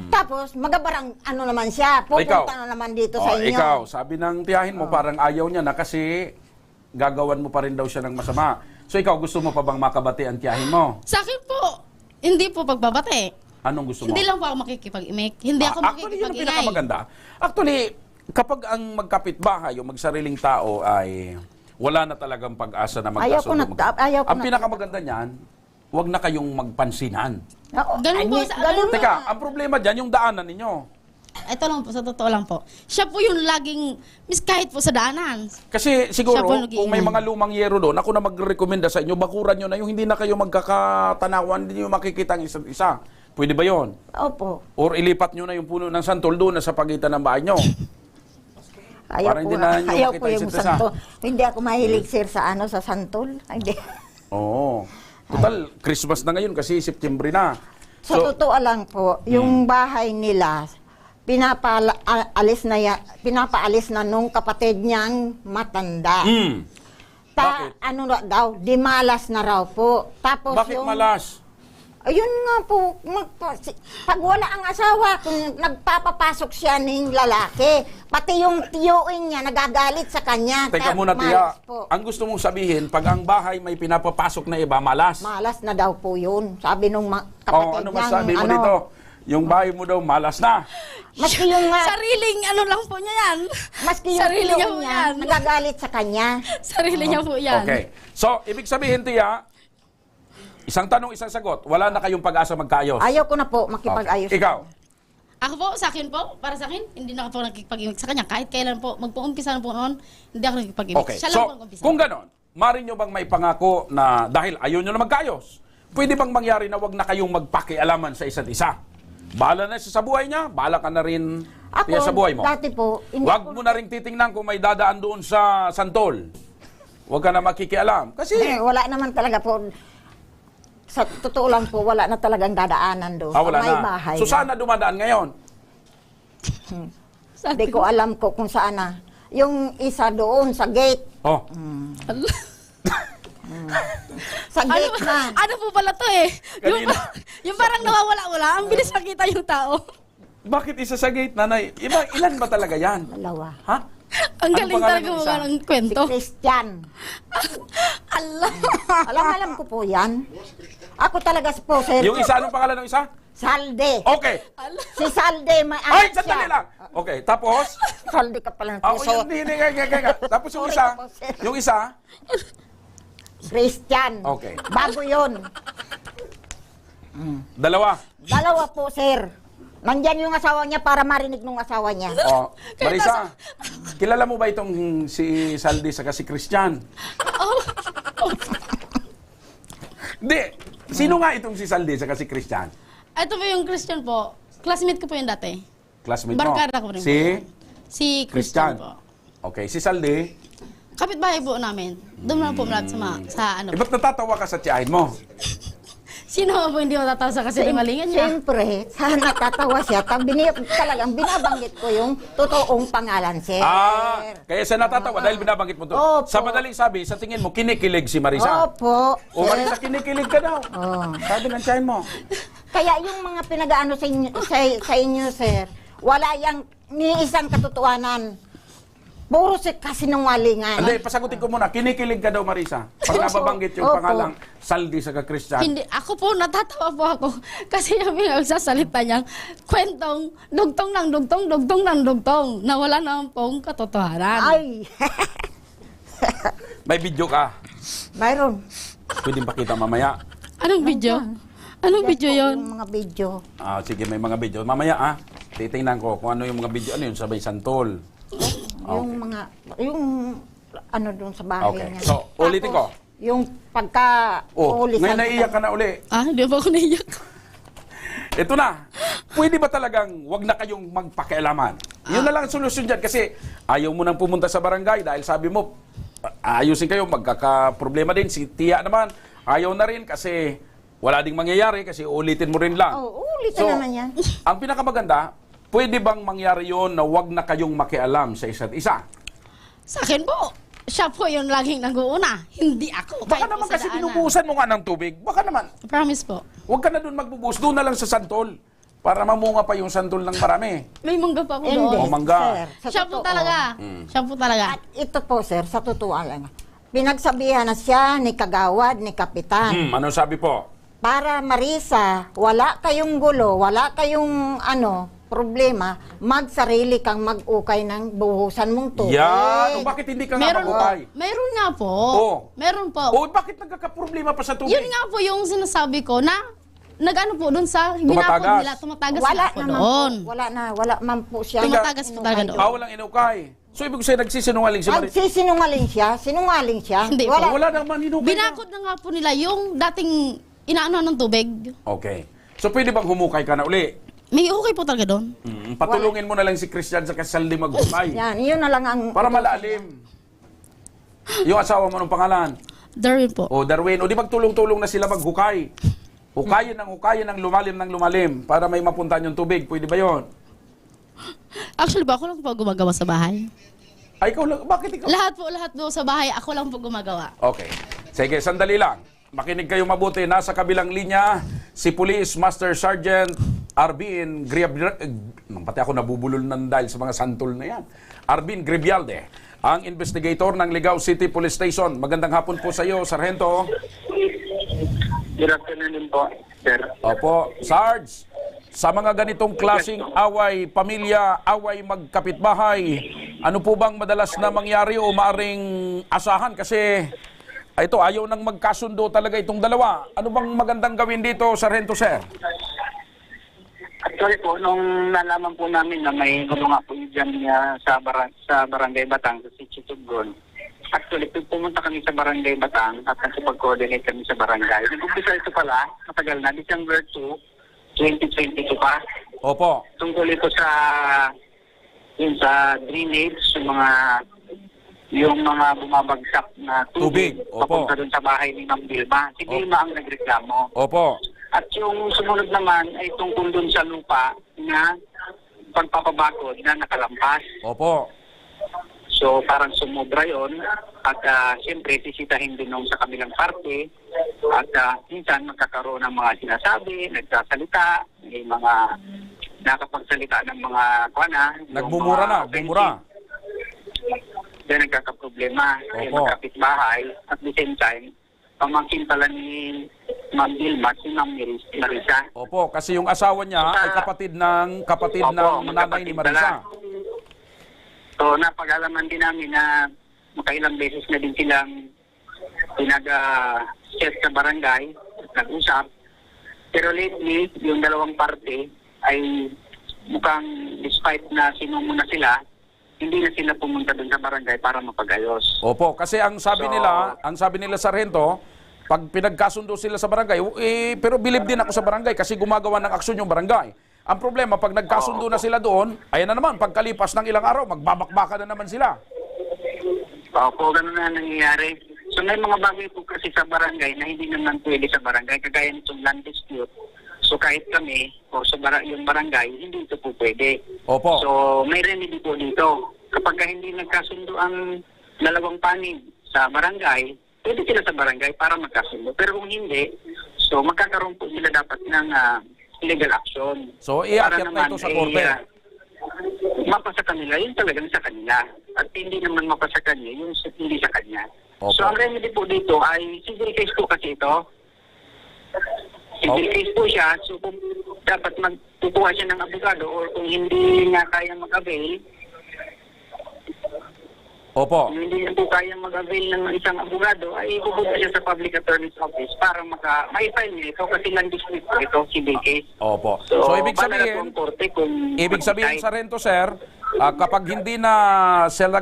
Tapos, magabarang ano naman siya, pupunta na naman dito sa inyo. Ikaw, sabi ng tiyahin mo, parang ayaw niya na kasi gagawan mo pa rin daw siya ng masama. So ikaw, gusto mo pa bang makabati ang tiyahin mo? Sa akin po, hindi po pagbabate. Anong gusto mo? Hindi lang po ako makikipag-imik. Hindi ako Actually, yun ang makikipag-ingay. pinakamaganda. Actually, kapag ang magkapitbahay o magsariling tao ay wala na talagang pag-asa na magkasundo. ayaw ko Ang na- pinakamaganda niyan, huwag na kayong magpansinan. Ganun po ganun po. Teka, ang problema dyan, yung daanan ninyo. Ito lang po, sa totoo lang po. Siya po yung laging, kahit po sa daanan. Kasi siguro, Siya po kung may mga lumang yero doon, ako na magrekomenda sa inyo, bakuran nyo na yung hindi na kayo magkakatanawan, hindi nyo makikita ang isa't isa. Pwede ba yon? Opo. Or ilipat nyo na yung puno ng santol doon na sa pagitan ng bahay nyo. Para hindi na nyo ayaw makita ko yung isa't isa. santol. Hindi ako mahilig, sir, sa santol. Hindi. Oo. Total, Christmas na ngayon kasi September na. Sa totoo lang po, yung bahay nila, pinapaalis na nung kapatid niyang matanda. Bakit? Ano na daw, dimalas na raw po. Tapos Bakit malas? Ayun nga po, pag wala ang asawa, kung nagpapapasok siya ng lalaki, pati yung tiyuin niya nagagalit sa kanya. Teka muna, Tia. Malas po. Ang gusto mong sabihin, pag ang bahay may pinapapasok na iba, malas. Malas na daw po yun. Sabi nung kapatid Ano niyang, masabi mo dito? Yung bahay mo daw, malas na. Maski yung Sariling ano lang po niya yan. maski yung Sarili niya tiyuin po niya, yan. nagagalit sa kanya. Sarili niya po yan. Okay. So, ibig sabihin, Tia, isang tanong, isang sagot. Wala na kayong pag-asa magkaayos. Ayaw ko na po makipag-ayos. Okay. Ikaw, Ako po, sa akin po, para sa akin, hindi na ako po nagkipag-imik sa kanya. Kahit kailan po, magpuumpisa na po noon, hindi ako nagkipag-imik. okay. Siya lang po So, nag-umpisa. kung ganon, maaari nyo bang may pangako na dahil ayaw nyo na magkaayos, pwede bang mangyari na wag na kayong magpakialaman sa isa't isa? Bahala na siya sa buhay niya, bahala ka na rin Tia, sa buhay mo. dati po, hindi Wag ako- mo na rin titingnan kung may dadaan doon sa santol. Huwag ka na makikialam. Kasi, wala naman talaga po. Sa totoo lang po, wala na talagang dadaanan doon. wala May na. bahay. So, sana dumadaan ngayon? Hindi ko alam ko kung saan na. Yung isa doon sa gate. Oh, Sa gate na. Ano po pala to eh? Yung, Kanina. yung parang nawawala-wala, ang bilis makita yung tao. bakit isa sa gate, nanay? Ilan ba talaga yan? Dalawa. Ha? Ang Ano galing pangalan talaga ng mga isa? ng Si kwento. Christian. Allah. Alam ko po yan. Ako talaga po, sir. Yung isa, anong pangalan ng isa? Salde. Okay. Si Salde, may Ay, anak sandali siya. lang. Okay, tapos? Salde ka pala ng Ako puso. yun, hindi. Tapos yung isa? Yung isa? Christian. Okay. Bago yun. Dalawa. Dalawa po, sir. Nandyan yung asawa niya para marinig nung asawa niya. Oh, Marisa, kilala mo ba itong si Saldi saka si Christian? Hindi. Sino nga itong si Saldi saka si Christian? Ito po yung Christian po. Classmate ko po yung dati. Classmate mo? Barkada ko rin po. Si Si Christian. Christian po. Okay, si Saldi. Kapitbahay po namin. Doon na po malapit sa ano. Ba't natatawa ka sa tiyahin mo? Sino po hindi matatawa sa kasi malingan niya? Siyempre, sana tatawa siya. Talagang binabanggit ko yung totoong pangalan, sir. Kaya siya natatawa dahil binabanggit mo to. Opo. Sa madaling sabi, sa tingin mo, kinikilig si Marisa. Opo. O Marisa, kinikilig ka daw. Oh. Sabi ng tiyahin mo. Kaya yung mga pinag-ano sa inyo, sir, wala yang ni isang katotohanan. Puro kasinungalingan. Hindi, pasagutin ko muna. Kinikilig ka daw, Marisa. Pag nababanggit yung Opo. pangalang Saldi sa Christian. Hindi, ako po, natatawa po ako. Kasi yung pinagsasalita niyang kwentong dugtong ng dugtong, dugtong ng dugtong, na wala naman pong katotohanan. Ay! May video ka Mayroon. Pwedeng pakita mamaya. Anong video? Anong video yon? Yung mga video. Sige, may mga video. Mamaya titingnan ko kung ano yung mga video. Ano yun, sabay santol. Yung mga, yung ano doon sa bahay Okay. niya. So, ulitin ko. Yung pagka Ngayon naiiyak ka na uli. Hindi pa ako naiyak. Ito na. Pwede ba talagang wag na kayong magpakialaman? Yun na lang ang solusyon dyan kasi ayaw mo nang pumunta sa barangay dahil sabi mo, ayusin kayo, magkakaproblema din. Si Tia naman, ayaw na rin kasi wala ding mangyayari kasi ulitin mo rin lang. Ulitin naman yan. Ang pinakamaganda, pwede bang mangyari yon na wag na kayong makialam sa isa't isa? Sa akin po, siya po yung laging nag-uuna. Hindi ako. Baka Kahit naman po sa kasi daanan. binubuhusan mo nga ng tubig. Baka naman. Promise po. Huwag ka na doon magbubuhos. Doon na lang sa santol. Para mamunga pa yung santol ng marami. May mangga pa ako Hindi, doon. Oh, mangga. sir, sa Siya po totoo. talaga. Siya po talaga. At ito po, sir, sa totoo lang. Pinagsabihan na siya ni Kagawad, ni Kapitan. Ano sabi po? Para Marisa, wala kayong gulo, wala kayong problema, magsarili kang mag-ukay ng buhusan mong tubig. Yan. O bakit hindi ka nga mag-ukay? Meron nga po. Oh. Meron po. O bakit nagkakaproblema pa sa tubig? Yun nga po yung sinasabi ko na nag-ano po doon sa Tumatagas. ginapon nila. Tumatagas Wala sila po naman doon. po, wala man po siya. Tumatagas po talaga doon. Walang inukay. So ibig sabihin nagsisinungaling si Maris? Sinungaling siya. Hindi Wala. Wala naman inukay. Binakod na nga po nila yung dating inaano ng tubig. Okay. So pwede bang humukay ka na uli? May okay po talaga doon. Patulungin mo na lang si Christian sa kasaldi maghukay. Yan, yun na lang ang... Para malalim. Yung asawa mo ng pangalan. Darwin po. O Darwin, o di magtulong-tulong na sila maghukay. Hukayin ng lumalim para may mapuntahan yung tubig. Pwede ba yon? Actually ba, ako lang po gumagawa sa bahay. Ay, ikaw lang. Bakit ikaw? Lahat po sa bahay, ako lang po gumagawa. Okay. Sige, sandali lang. Makinig kayo mabuti. Nasa kabilang linya, si Police Master Sergeant Arvin Gribialde. Pati ako nabubulol ng dahil sa mga santol na yan. Arvin Gribialde, ang investigator ng Ligao City Police Station. Magandang hapon po sa iyo, Sargento. Good afternoon din po, sir. Opo, Sarge. Sa mga ganitong klaseng away, pamilya, away magkapitbahay, ano po bang madalas na mangyari o maaring asahan? Kasi ito, ayaw nang magkasundo talaga itong dalawa. Ano bang magandang gawin dito, Sargento, sir? Actually po, nung nalaman po namin na may gulo nga po dyan sa Barangay Batang, sa Sichitugon, actually, pumunta kami sa Barangay Batang at nakipag-coordinate kami sa barangay. Nag-umpisa ito pala, matagal na, December 2, 2022 pa. Opo. Tungkol ito sa drainage, yung mga bumabagsak na tubig. Opo. Papunta dun sa bahay ni Ma'am Vilma. Si Vilma ang nagreklamo. Opo. At yung sumunod naman ay tungkol dun sa lupa na pagpapabakod na nakalampas. Opo. So parang sumobra yun at siyempre sisitahin din nung sa kabilang parte at minsan magkakaroon ng mga sinasabi, nagsasalita, may mga nakapagsalita ng mga Nagmumura na, bumura. Then nagkakaproblema yung Opo. magkapitbahay at the same time pamangkin pala ni Ma'am Vilma, si Ma'am Marisa. Opo, kasi yung asawa niya ay kapatid ng Opo, nanay ni magkapatid Marisa. pala. So napag-alaman din namin na makailang beses na din silang pinag-set sa barangay, nag-usap. Pero lately, yung dalawang parte ay mukhang despite na sinumuna sila, hindi na sila pumunta dun sa barangay para mapag-ayos. Opo, kasi ang sabi nila Sargento, pag pinagkasundo sila sa barangay, pero bilib din ako sa barangay kasi gumagawa ng aksyon yung barangay. Ang problema, pag nagkasundo na sila doon, ayan na naman, pagkalipas ng ilang araw, magbabakbaka na naman sila. Opo, ganun na nangyayari. So may mga bagay po kasi sa barangay na hindi naman pwede sa barangay, kagaya nitong land dispute. So kahit kami, o sa yung barangay, hindi ito po pwede. Opo. So may remedy po dito. Kapag hindi nagkasundo ang dalawang panig sa barangay, pwede sila sa barangay para magkasundo. Pero kung hindi, so magkakaroon po sila dapat ng legal action. So, iakyat na ito sa korte. Mapasa kanila, yun talagang sa kanila. At hindi naman mapasa kanya, yung hindi sa kanya. Opo. So, ang remedy po dito ay civil case po kasi ito. Civil case po siya, so kung dapat magkukuha siya ng abogado or kung hindi nga kaya mag-avail, Opo. Kung hindi niya po kayang mag-avail ng isang abogado, ay pupunta siya sa public attorney's office para ma-file niya ito kasi non-dispute po ito, civil case. Opo. So, ibig bala na po sabihin, ang korte kung Sargento, sir, kapag hindi na sila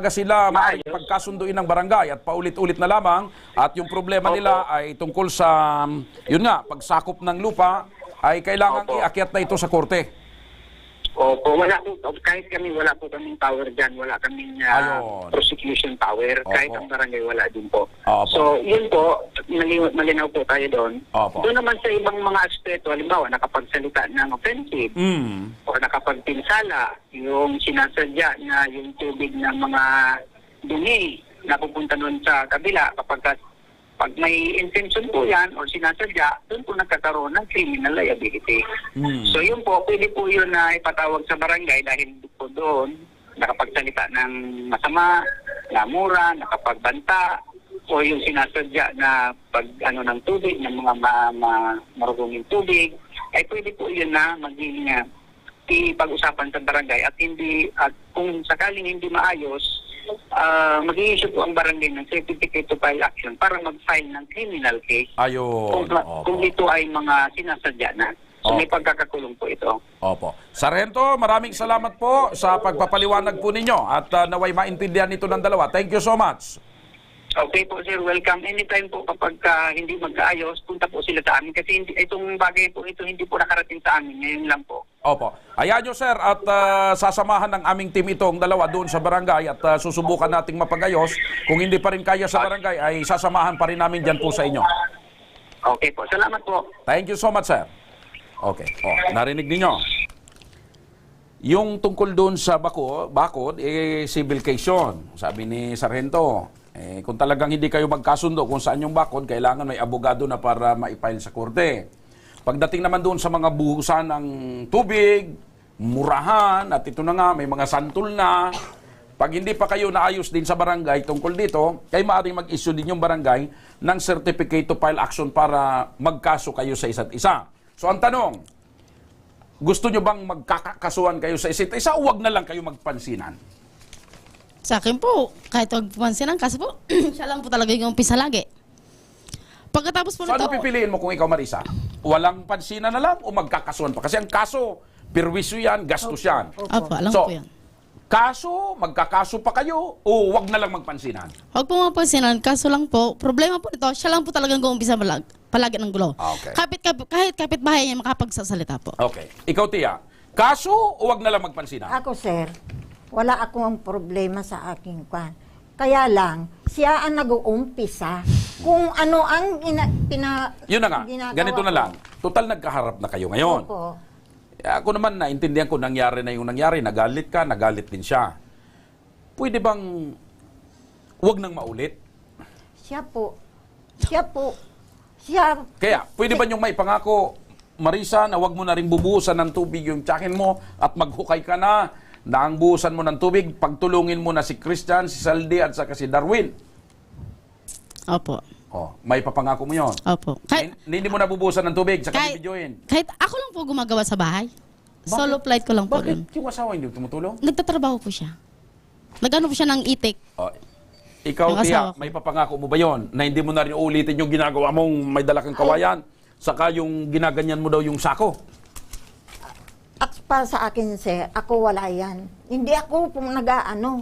pagkasunduin ng barangay at paulit-ulit na lamang at yung problema nila ay tungkol sa, yun nga, pagsakop ng lupa, ay kailangan iakyat na ito sa korte. Opo, wala po, kahit kami, wala po kaming power dyan, wala kaming Ayun. prosecution power, kahit ang barangay wala din po. Opo. So, yun po, malinaw po tayo doon. Opo. Doon naman sa ibang mga aspeto, halimbawa, nakapagsalita ng offensive, o nakapagpinsala, yung sinasadya na yung tubig ng mga dumi na pupunta doon sa kabila, pag may intention po yan or sinasadya, doon po nagkakaroon ng criminal liability. So yun po, pwede po yun na ipatawag sa barangay dahil po doon nakapagsalita ng masama, namura, nakapagbanta, o yung sinasadya na pag ng tubig, ng mga marugunging tubig, ay pwede po yun na maging ipag-usapan sa barangay at kung sakaling hindi maayos, mag-i-issue po ang barangay ng certificate to file action para mag-file ng criminal case Ayun. kung ito ay mga sinasadya na. So may pagkakakulong po ito. Opo. Sargento, maraming salamat po sa pagpapaliwanag po ninyo at naway maintindihan ito ng dalawa. Thank you so much. Okay po sir, welcome. Anytime po kapag hindi magkaayos, punta po sila sa amin kasi itong bagay po ito hindi po nakarating sa amin. Ngayon lang po. Opo. Ayan nyo, sir, at sasamahan ng aming team itong dalawa doon sa barangay at susubukan nating mapagayos. Kung hindi pa rin kaya sa barangay, ay sasamahan pa rin namin dyan po sa inyo. Okay po. Salamat po. Thank you so much, sir. Okay. Narinig ninyo. Yung tungkol doon sa bakod, civil case yun. Sabi ni Sargento, kung talagang hindi kayo magkasundo kung saan yung bakod, kailangan may abogado na para ma-file sa korte. Pagdating naman doon sa mga buhusan ng tubig, murahan, at ito na nga, may mga santol na. Pag hindi pa kayo naayos din sa barangay tungkol dito, kayo maaaring mag-issue din yung barangay ng certificate to file action para magkaso kayo sa isa't isa. So ang tanong, gusto nyo bang magkakasuhan kayo sa isa't isa o wag na lang kayo magpansinan? Sa akin po, kahit huwag pumansinan, kasi po, siya lang po talaga yung umpisa lagi. Pagkatapos po So ano nito, pipiliin mo kung ikaw, Marisa? Walang pansinan na lang o magkakasuhan pa? Kasi ang kaso, perwisyo yan, gastos yan. opo, alam So, ko yan. kaso, magkakaso pa kayo o wag na lang magpansinan? Huwag po mapansinan, kaso lang po, problema po nito, siya lang po talagang umpisa palagi ng gulo. Okay. Kahit kapitbahay niya makapagsasalita po. Okay. Ikaw, Tia, kaso o wag na lang magpansinan? Ako, sir, wala akong problema sa aking kwan. Kaya lang, siya ang nag-uumpisa kung ano ang Yun na nga, ginagawa ganito na ko. lang. Total nagkaharap na kayo ngayon. Opo. Ako naman, naintindihan ko, nangyari na yung nangyari. Nagalit ka, nagalit din siya. Pwede bang wag nang maulit? Siya po. Siya. Kaya, pwede ba yung maipangako, Marisa, na wag mo na rin bubuhusan ng tubig yung tsakin mo at maghukay ka na ang buhusan mo ng tubig, pagtulungin mo na si Christian, si Saldi at saka si Darwin. Opo. May papangako mo yun. Opo. Hindi mo na bubuhusan ng tubig, saka bibidyoin. Kahit ako lang po gumagawa sa bahay. Solo flight ko lang po dun. Bakit yung asawa hindi tumutulong? Nagtatrabaho po siya. Nagano po siya ng itik. Ikaw, Yung Tia, asawa ko. may papangako mo ba yon na hindi mo na rin ulitin yung ginagawa mong may dala kang kawayan, saka yung ginaganyan mo daw yung sako? At para sa akin, sir, ako wala yan. Hindi ako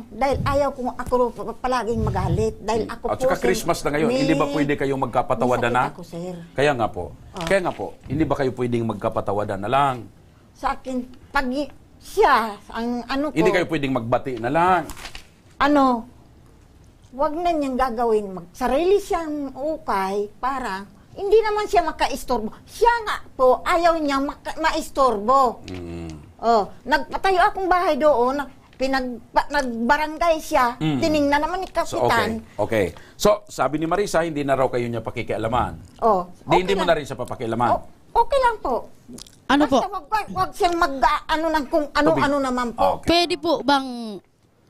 dahil ayaw kong ako palaging magalit. Dahil ako At saka Christmas na ngayon, hindi ba pwede kayong magkapatawadan na? Ako, sir. Kaya nga po, hindi ba kayo pwedeng magkapatawadan na lang? Sa akin, pag siya, ang ano ko, Hindi kayo pwedeng magbati na lang. wag na niyang gagawin. Sarili siyang ukay para hindi naman siya makaistorbo. Siya nga po, ayaw niya maistorbo. Nagpatayo akong bahay doon, nagbarangay siya, tiningnan naman ni Kapitan. Okay. So, sabi ni Marisa, hindi na raw kayo niya pakikialaman. Hindi mo na rin siya papakialaman. Okay lang po. Ano po? Basta wag siyang ng kung ano-ano naman po. Okay. Pwede po bang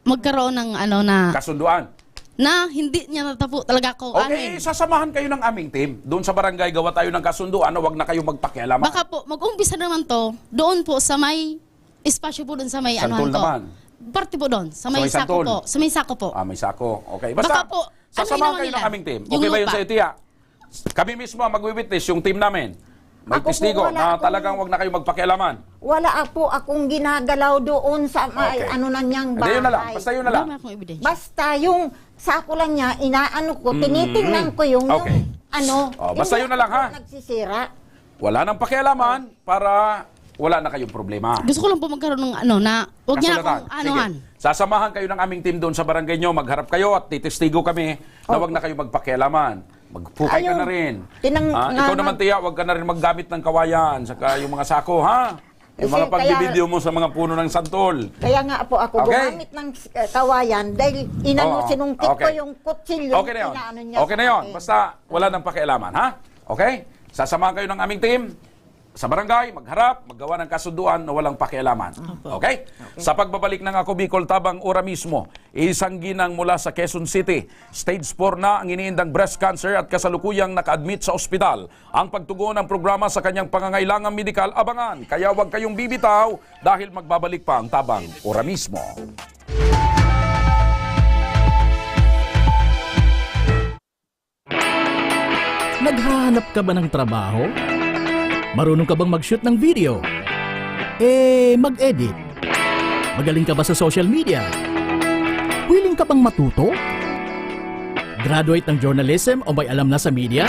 magkaroon ng Kasunduan. na hindi niya natapo talaga ako Okay, sasamahan kayo ng aming team. Doon sa barangay, gawa tayo ng kasunduan na wag na kayo magpakialaman. Baka po, mag-umpisa naman to, doon po sa may espasyo po doon sa may Santol anuhan ko. naman. Parte po doon, sa may Sa may sako santol. po. Sa may sako po. May sako. Okay. Baka Basta, po, sasamahan ano kayo ginawa ng nila? aming team. Yung Okay ba yun lupa. sa Tia? Kami mismo ang mag-witness, yung team namin. May Ako po, testigo wala na akong- talagang wag na kayo magpakialaman. Wala po akong ginagalaw doon sa may Okay. ano na niyang Hindi, bahay. yun na lang. Basta yun na lang. Wala akong ebidensya. Basta yung sako lang niya, inaano ko, tinitingnan ko yung, Okay. yung ano. Basta hindi yun na lang, ako ha? Nagsisira. Wala nang pakialaman para wala na kayong problema. Gusto ko lang po magkaroon ng ano na, huwag niya Kasulatan. akong anuhan. Sige. Sasamahan kayo ng aming team doon sa barangay nyo. Magharap kayo at titestigo kami na wag na kayo magpakialaman. Magpukay ka Ayun. na rin. Tinang- Ikaw nga- naman, Tia, wag ka na rin maggamit ng kawayan. Saka yung mga sako, ha? Yung Kasi mga kaya- pagbibideo mo sa mga puno ng santol. Kaya nga po ako Okay. gumamit ng kawayan dahil Oo. sinungkit ko Okay. yung kutsilyo. Okay na yun. inaano niya Okay sa na yun. akin. Basta wala nang pakialaman, ha? Okay? Sasamahan kayo ng aming team sa barangay, magharap, maggawa ng kasunduan na walang pakialaman. Okay? Sa pagbabalik ng Ako Bicol Tabang ora mismo, isang ginang mula sa Quezon City, stage 4 na ang iniindang breast cancer at kasalukuyang naka-admit sa ospital. Ang pagtugon ng programa sa kanyang pangangailangang medikal, abangan. Kaya huwag kayong bibitaw dahil magbabalik pa ang Tabang ora mismo. Naghahanap ka ba ng trabaho? Marunong ka bang mag-shoot ng video? Mag-edit? Magaling ka ba sa social media? Willing ka bang matuto? Graduate ng journalism o may alam na sa media?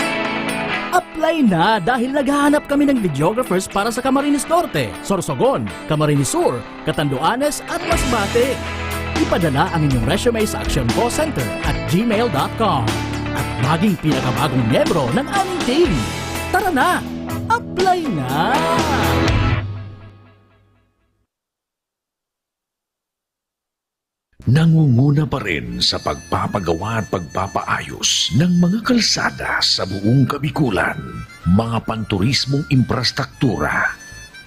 Apply na dahil naghahanap kami ng videographers para sa Camarines Norte, Sorsogon, Camarines Sur, Catanduanes at Masbate. Ipadala ang inyong resume sa Action Call Center at gmail.com at maging pinakabagong miyembro ng aming team. Tara na! Apply na! Nangunguna pa rin sa pagpapagawa at pagpapaayos ng mga kalsada sa buong Kabikulan, mga panturismong infrastruktura,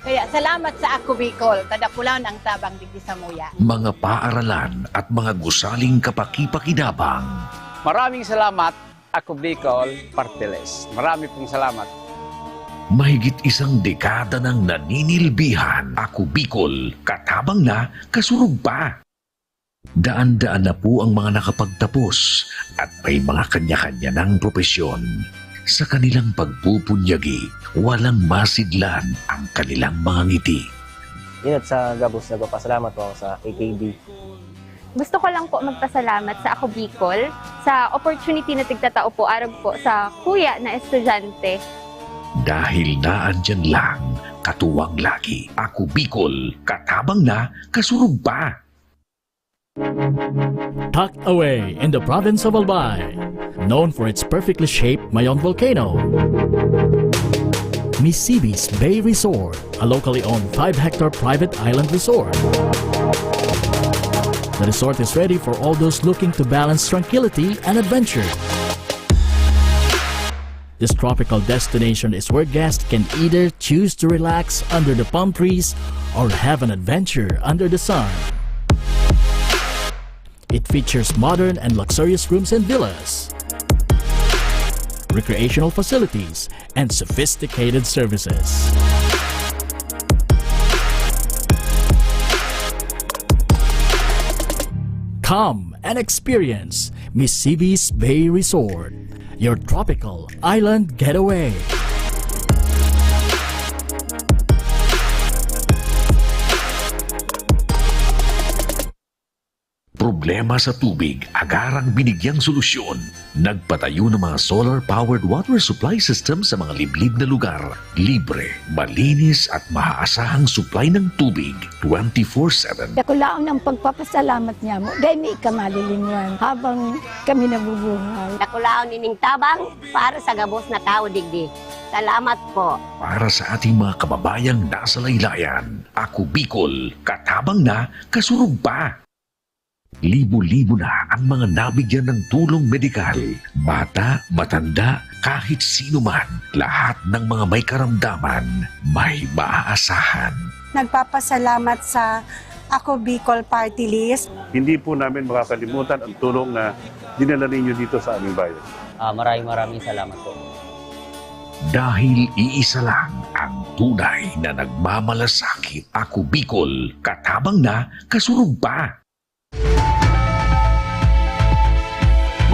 Kaya salamat sa Ako Bicol, tadakulaw ang tabang digdi sa muya. mga paaralan at mga gusaling kapakipakinabang. Maraming salamat, Ako Bicol Partiles. Marami pong salamat. Mahigit isang dekada ng naninilbihan, Ako Bicol, katabang na, kasurug pa. Daan-daan na po ang mga nakapagtapos at may mga kanya-kanya ng propesyon. Sa kanilang pagpupunyagi, walang masidlan ang kanilang mga ngiti. Yun at sa Gabos, nagpapasalamat po ako sa AKB. Gusto ko lang po magpasalamat sa Ako Bicol sa opportunity na tigtatao po arog po sa kuya na estudyante. Dahil naandyan lang, katuwang lagi, Ako Bicol, katabang na, kasurug pa. Tucked away in the province of Albay, known for its perfectly shaped Mayon volcano, Misibis Bay Resort, a locally owned 5-hectare private island resort. The resort is ready for all those looking to balance tranquility and adventure. This tropical destination is where guests can either choose to relax under the palm trees or have an adventure under the sun. It features modern and luxurious rooms and villas, recreational facilities, and sophisticated services. Come and experience Misibis Bay Resort, your tropical island getaway. Problema sa tubig, agarang binigyang solusyon. Nagpatayo ng mga solar-powered water supply system sa mga liblib na lugar. Libre, malinis at maaasahang supply ng tubig 24/7. Nakulaon ng pagpapasalamat niya mo dahil may ikamalilinwan habang kami nabubuhay. Nakulaon nining tabang para sa gabos na tao digdi. Salamat po. Para sa ating mga kababayang nasa laylayan, Ako Bicol, katabang na, kasurug pa. Libo-libo na ang mga nabigyan ng tulong medikal. Bata, matanda, kahit sino man, lahat ng mga may karamdaman, may maaasahan. Nagpapasalamat sa Ako Bicol Party List. Hindi po namin makakalimutan ang tulong na dinala ninyo dito sa aming bayan. Maraming salamat po. Dahil iisa lang ang tunay na nagmamalasakit. Ako Bicol, katabang na, kasurug pa.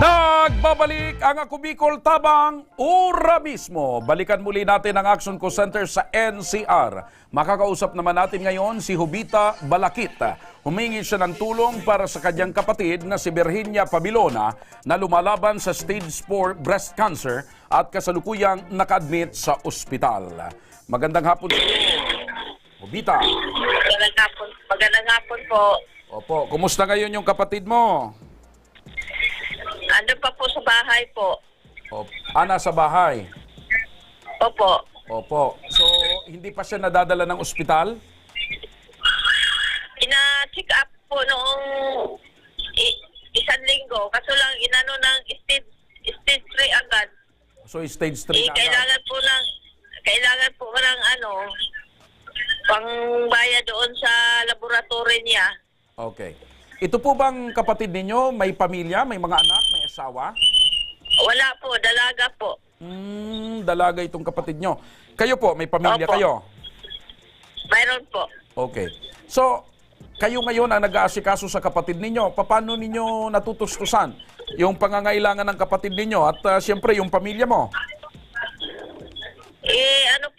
Nagbabalik ang Ako Bicol Tabang Ora mismo. Balikan muli natin ang Action Call Center sa NCR. Makakausap naman natin ngayon si Jovita Balakit. Humingi siya ng tulong para sa kanyang kapatid na si Virginia Pabilona na lumalaban sa stage 4 breast cancer at kasalukuyang naka-admit sa ospital. Magandang hapon sa iyo, Jovita. Magandang hapon po. Opo, kumusta ngayon yung kapatid mo? Ando pa po sa bahay po. Nasa bahay? Opo. Opo. So, hindi pa siya nadadala ng ospital? Ina-check up po noong isang linggo. Kaso lang inano ng stage 3 agad. So, stage 3 na agad? Kailangan po ng pangbaya doon sa laboratory niya. Okay. Ito po bang kapatid ninyo, may pamilya, may mga anak, may asawa? Wala po, dalaga po. Dalaga itong kapatid nyo. Kayo po, may pamilya kayo? Mayroon po. Okay. So, kayo ngayon ang nag-aasikaso sa kapatid ninyo. Paano ninyo natutustusan yung pangangailangan ng kapatid ninyo at siyempre yung pamilya mo?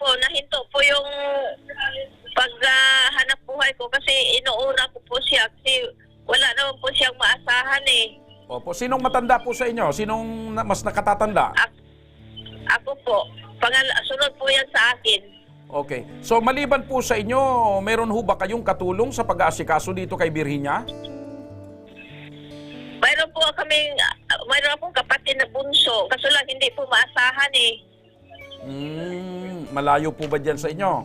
Nahinto po yung paghanap buhay ko kasi inuuna ko po siya kasi wala naman po siyang maasahan eh. Opo. Sinong matanda po sa inyo? Sinong mas nakatatanda? Ako po. Sunod po yan sa akin. Okay. So maliban po sa inyo, meron ho ba kayong katulong sa pag-aasikaso dito kay Virginia? Mayroon akong kapatid na bunso. Kaso lang hindi po maasahan eh. Malayo po ba dyan sa inyo?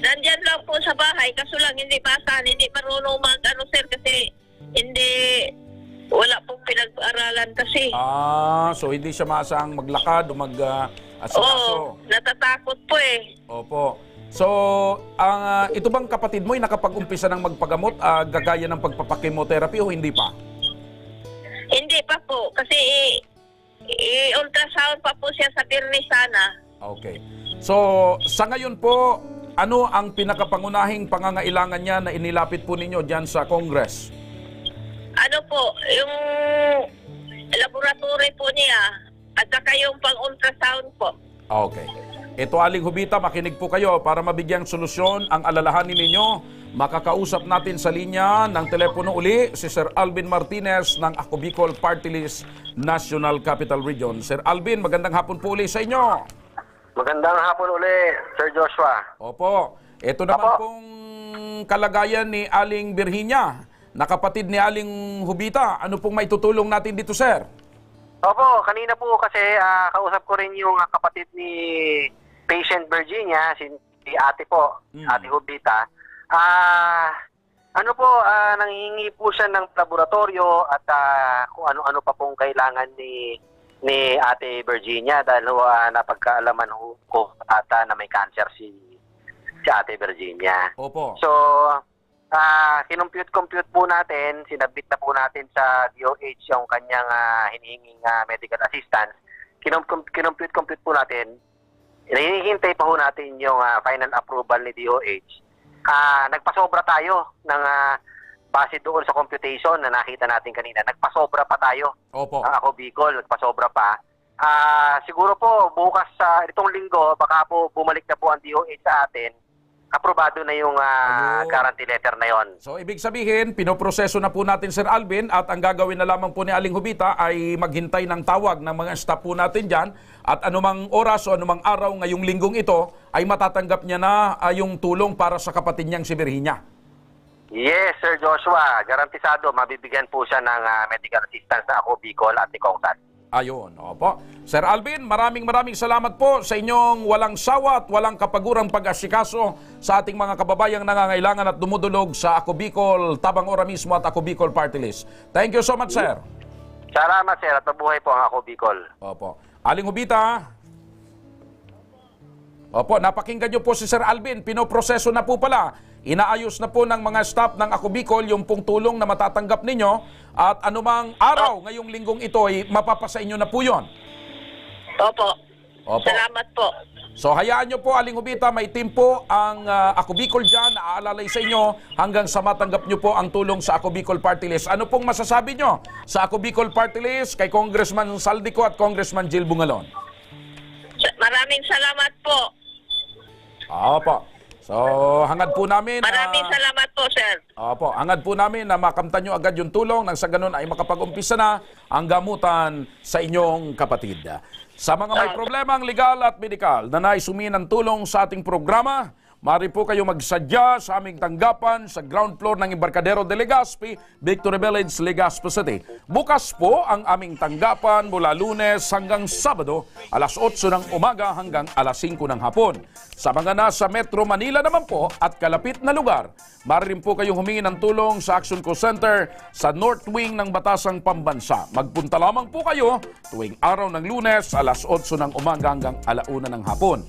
Nandyan lang po sa bahay, kaso lang hindi maasahan, hindi marunong sir, kasi wala pong pinag-aaralan kasi. So hindi siya maasahang maglakad o mag-asikaso? Natatakot po eh. Opo. So, ito bang kapatid mo ay nakapag-umpisa ng magpagamot gagaya ng pagpapakemotherapy o hindi pa? Hindi pa po, kasi ultrasound pa po siya sa Birni sana. Okay. So, sa ngayon po, ano ang pinakapangunahing pangangailangan niya na inilapit po ninyo dyan sa Congress? Yung laboratory po niya at saka yung pang-ultrasound po. Okay. Ito, Aling Jovita, makinig po kayo para mabigyang solusyon ang alalahanin ninyo. Makakausap natin sa linya ng telepono uli si Sir Alvin Martinez ng Ako Bicol Party List National Capital Region. Sir Alvin, magandang hapon po uli sa inyo. Magandang hapon uli, Sir Joshua. Opo. Ito naman pong kalagayan ni Aling Virginia, na kapatid ni Aling Jovita. Ano pong maitutulong natin dito, sir? Opo, kanina po kasi kausap ko rin yung kapatid ni patient Virginia, si ate po, ate Jovita. Nanghihingi po siya ng laboratorio at kung ano-ano pa pong kailangan ni ate Virginia dahil napagkaalaman ko ata na may cancer si ate Virginia. Opo. So, kinumpute po natin, sinabit na po natin sa DOH yung kanyang hinihinging medical assistance. Kinumpute po natin, hinihintay pa po natin yung final approval ni DOH. Nagpasobra tayo ng base doon sa computation na nakita natin kanina. Nagpasobra pa tayo. Opo. Ako Bicol, nagpasobra pa. Siguro po bukas sa itong linggo, baka po bumalik na po ang DOH sa atin. Aprobado na yung guarantee letter na yon. So, ibig sabihin, pinoproseso na po natin, Sir Alvin, at ang gagawin na lamang po ni Aling Jovita ay maghintay ng tawag ng mga staff po natin dyan at anumang oras o anumang araw ngayong linggong ito ay matatanggap niya na yung tulong para sa kapatid niyang si Virginia. Yes, Sir Joshua. Garantisado, mabibigyan po siya ng medical assistance na Ako Bicol at ni Kongsan. Ayun, opo. Sir Alvin, maraming salamat po sa inyong walang sawa at walang kapagurang pag-asikaso sa ating mga kababayang nangangailangan at dumudulog sa Ako Bicol, Tabang Ora mismo at Ako Bicol Party List. Thank you so much, sir. Salamat, sir. At mabuhay po ang Ako Bicol. Opo. Aling Jovita. Opo, napakinggan niyo po si Sir Alvin. Pinoproseso na po pala. Inaayos na po ng mga staff ng Ako Bicol yung pong tulong na matatanggap ninyo at anumang araw ngayong linggong ito ay mapapasa inyo na po yun. Opo. Opo. Salamat po. So hayaan nyo po, Aling Jovita, may team po ang Ako Bicol dyan, naaalalay sa inyo hanggang sa matanggap nyo po ang tulong sa Ako Bicol Party List. Ano pong masasabi nyo sa Ako Bicol Party List kay Congressman Saldico at Congressman Jill Bungalon? Maraming salamat po. Opo. So, hangad po namin... Maraming salamat po, sir. Opo, hangad po namin na makamtan nyo agad yung tulong nang sa ganun ay makapag-umpisa na ang gamutan sa inyong kapatid. Sa mga may problemang legal at medikal na nais humingi ng tulong sa ating programa, maaari po kayo magsadya sa aming tanggapan sa ground floor ng Embarcadero de Legazpi, Victory Village, Legazpi City. Bukas po ang aming tanggapan mula Lunes hanggang Sabado, alas 8 ng umaga hanggang alas 5 ng hapon. Sa mga nasa Metro Manila naman po at kalapit na lugar, maaari rin po kayong humingi ng tulong sa Action Co Center sa North Wing ng Batasang Pambansa. Magpunta lamang po kayo tuwing araw ng Lunes, alas 8 ng umaga hanggang alauna ng hapon.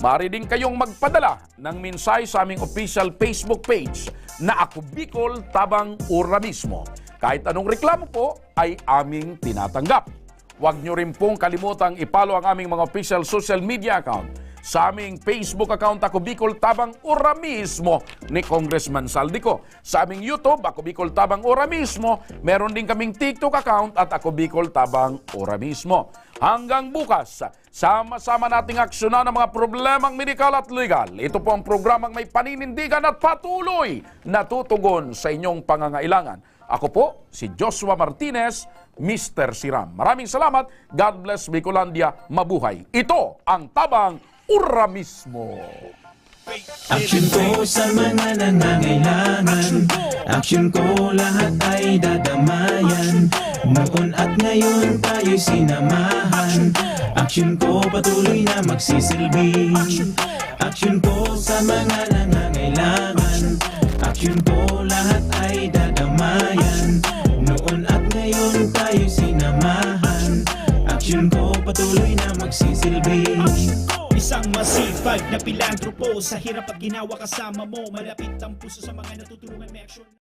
Maaari din kayong magpadala ng mensahe sa aming official Facebook page na Ako Bicol Tabang Ura mismo. Kahit anong reklamo po ay aming tinatanggap. Huwag nyo rin pong kalimutang ipalo ang aming mga official social media account. Sa aming Facebook account, Ako Bicol Tabang Ura mismo ni Congressman Saldico. Sa aming YouTube, Ako Bicol Tabang Ura mismo. Meron din kaming TikTok account at Ako Bicol Tabang Ura mismo. Hanggang bukas, sama-sama nating aksyonan ang mga problemang medikal at legal. Ito po ang programang may paninindigan at patuloy na tutugon sa inyong pangangailangan. Ako po, si Joshua Martinez, Mr. Siram. Maraming salamat. God bless Bicolandia. Mabuhay. Ito ang Tabang Ura mismo. Action ko sa mga nangangailangan. Action ko lahat ay dadamayan. Noon at ngayon tayo'y sinamahan. Action ko patuloy na magsisilbi. Action ko sa mga nangangailangan. Action ko lahat ay dadamayan. Noon at ngayon tayo'y sinamahan. Action ko patuloy na magsisilbi. Isang masipag na pilantropo, sa hirap at ginawa kasama mo. Malapit ang puso sa mga natutulungan, may aksyon.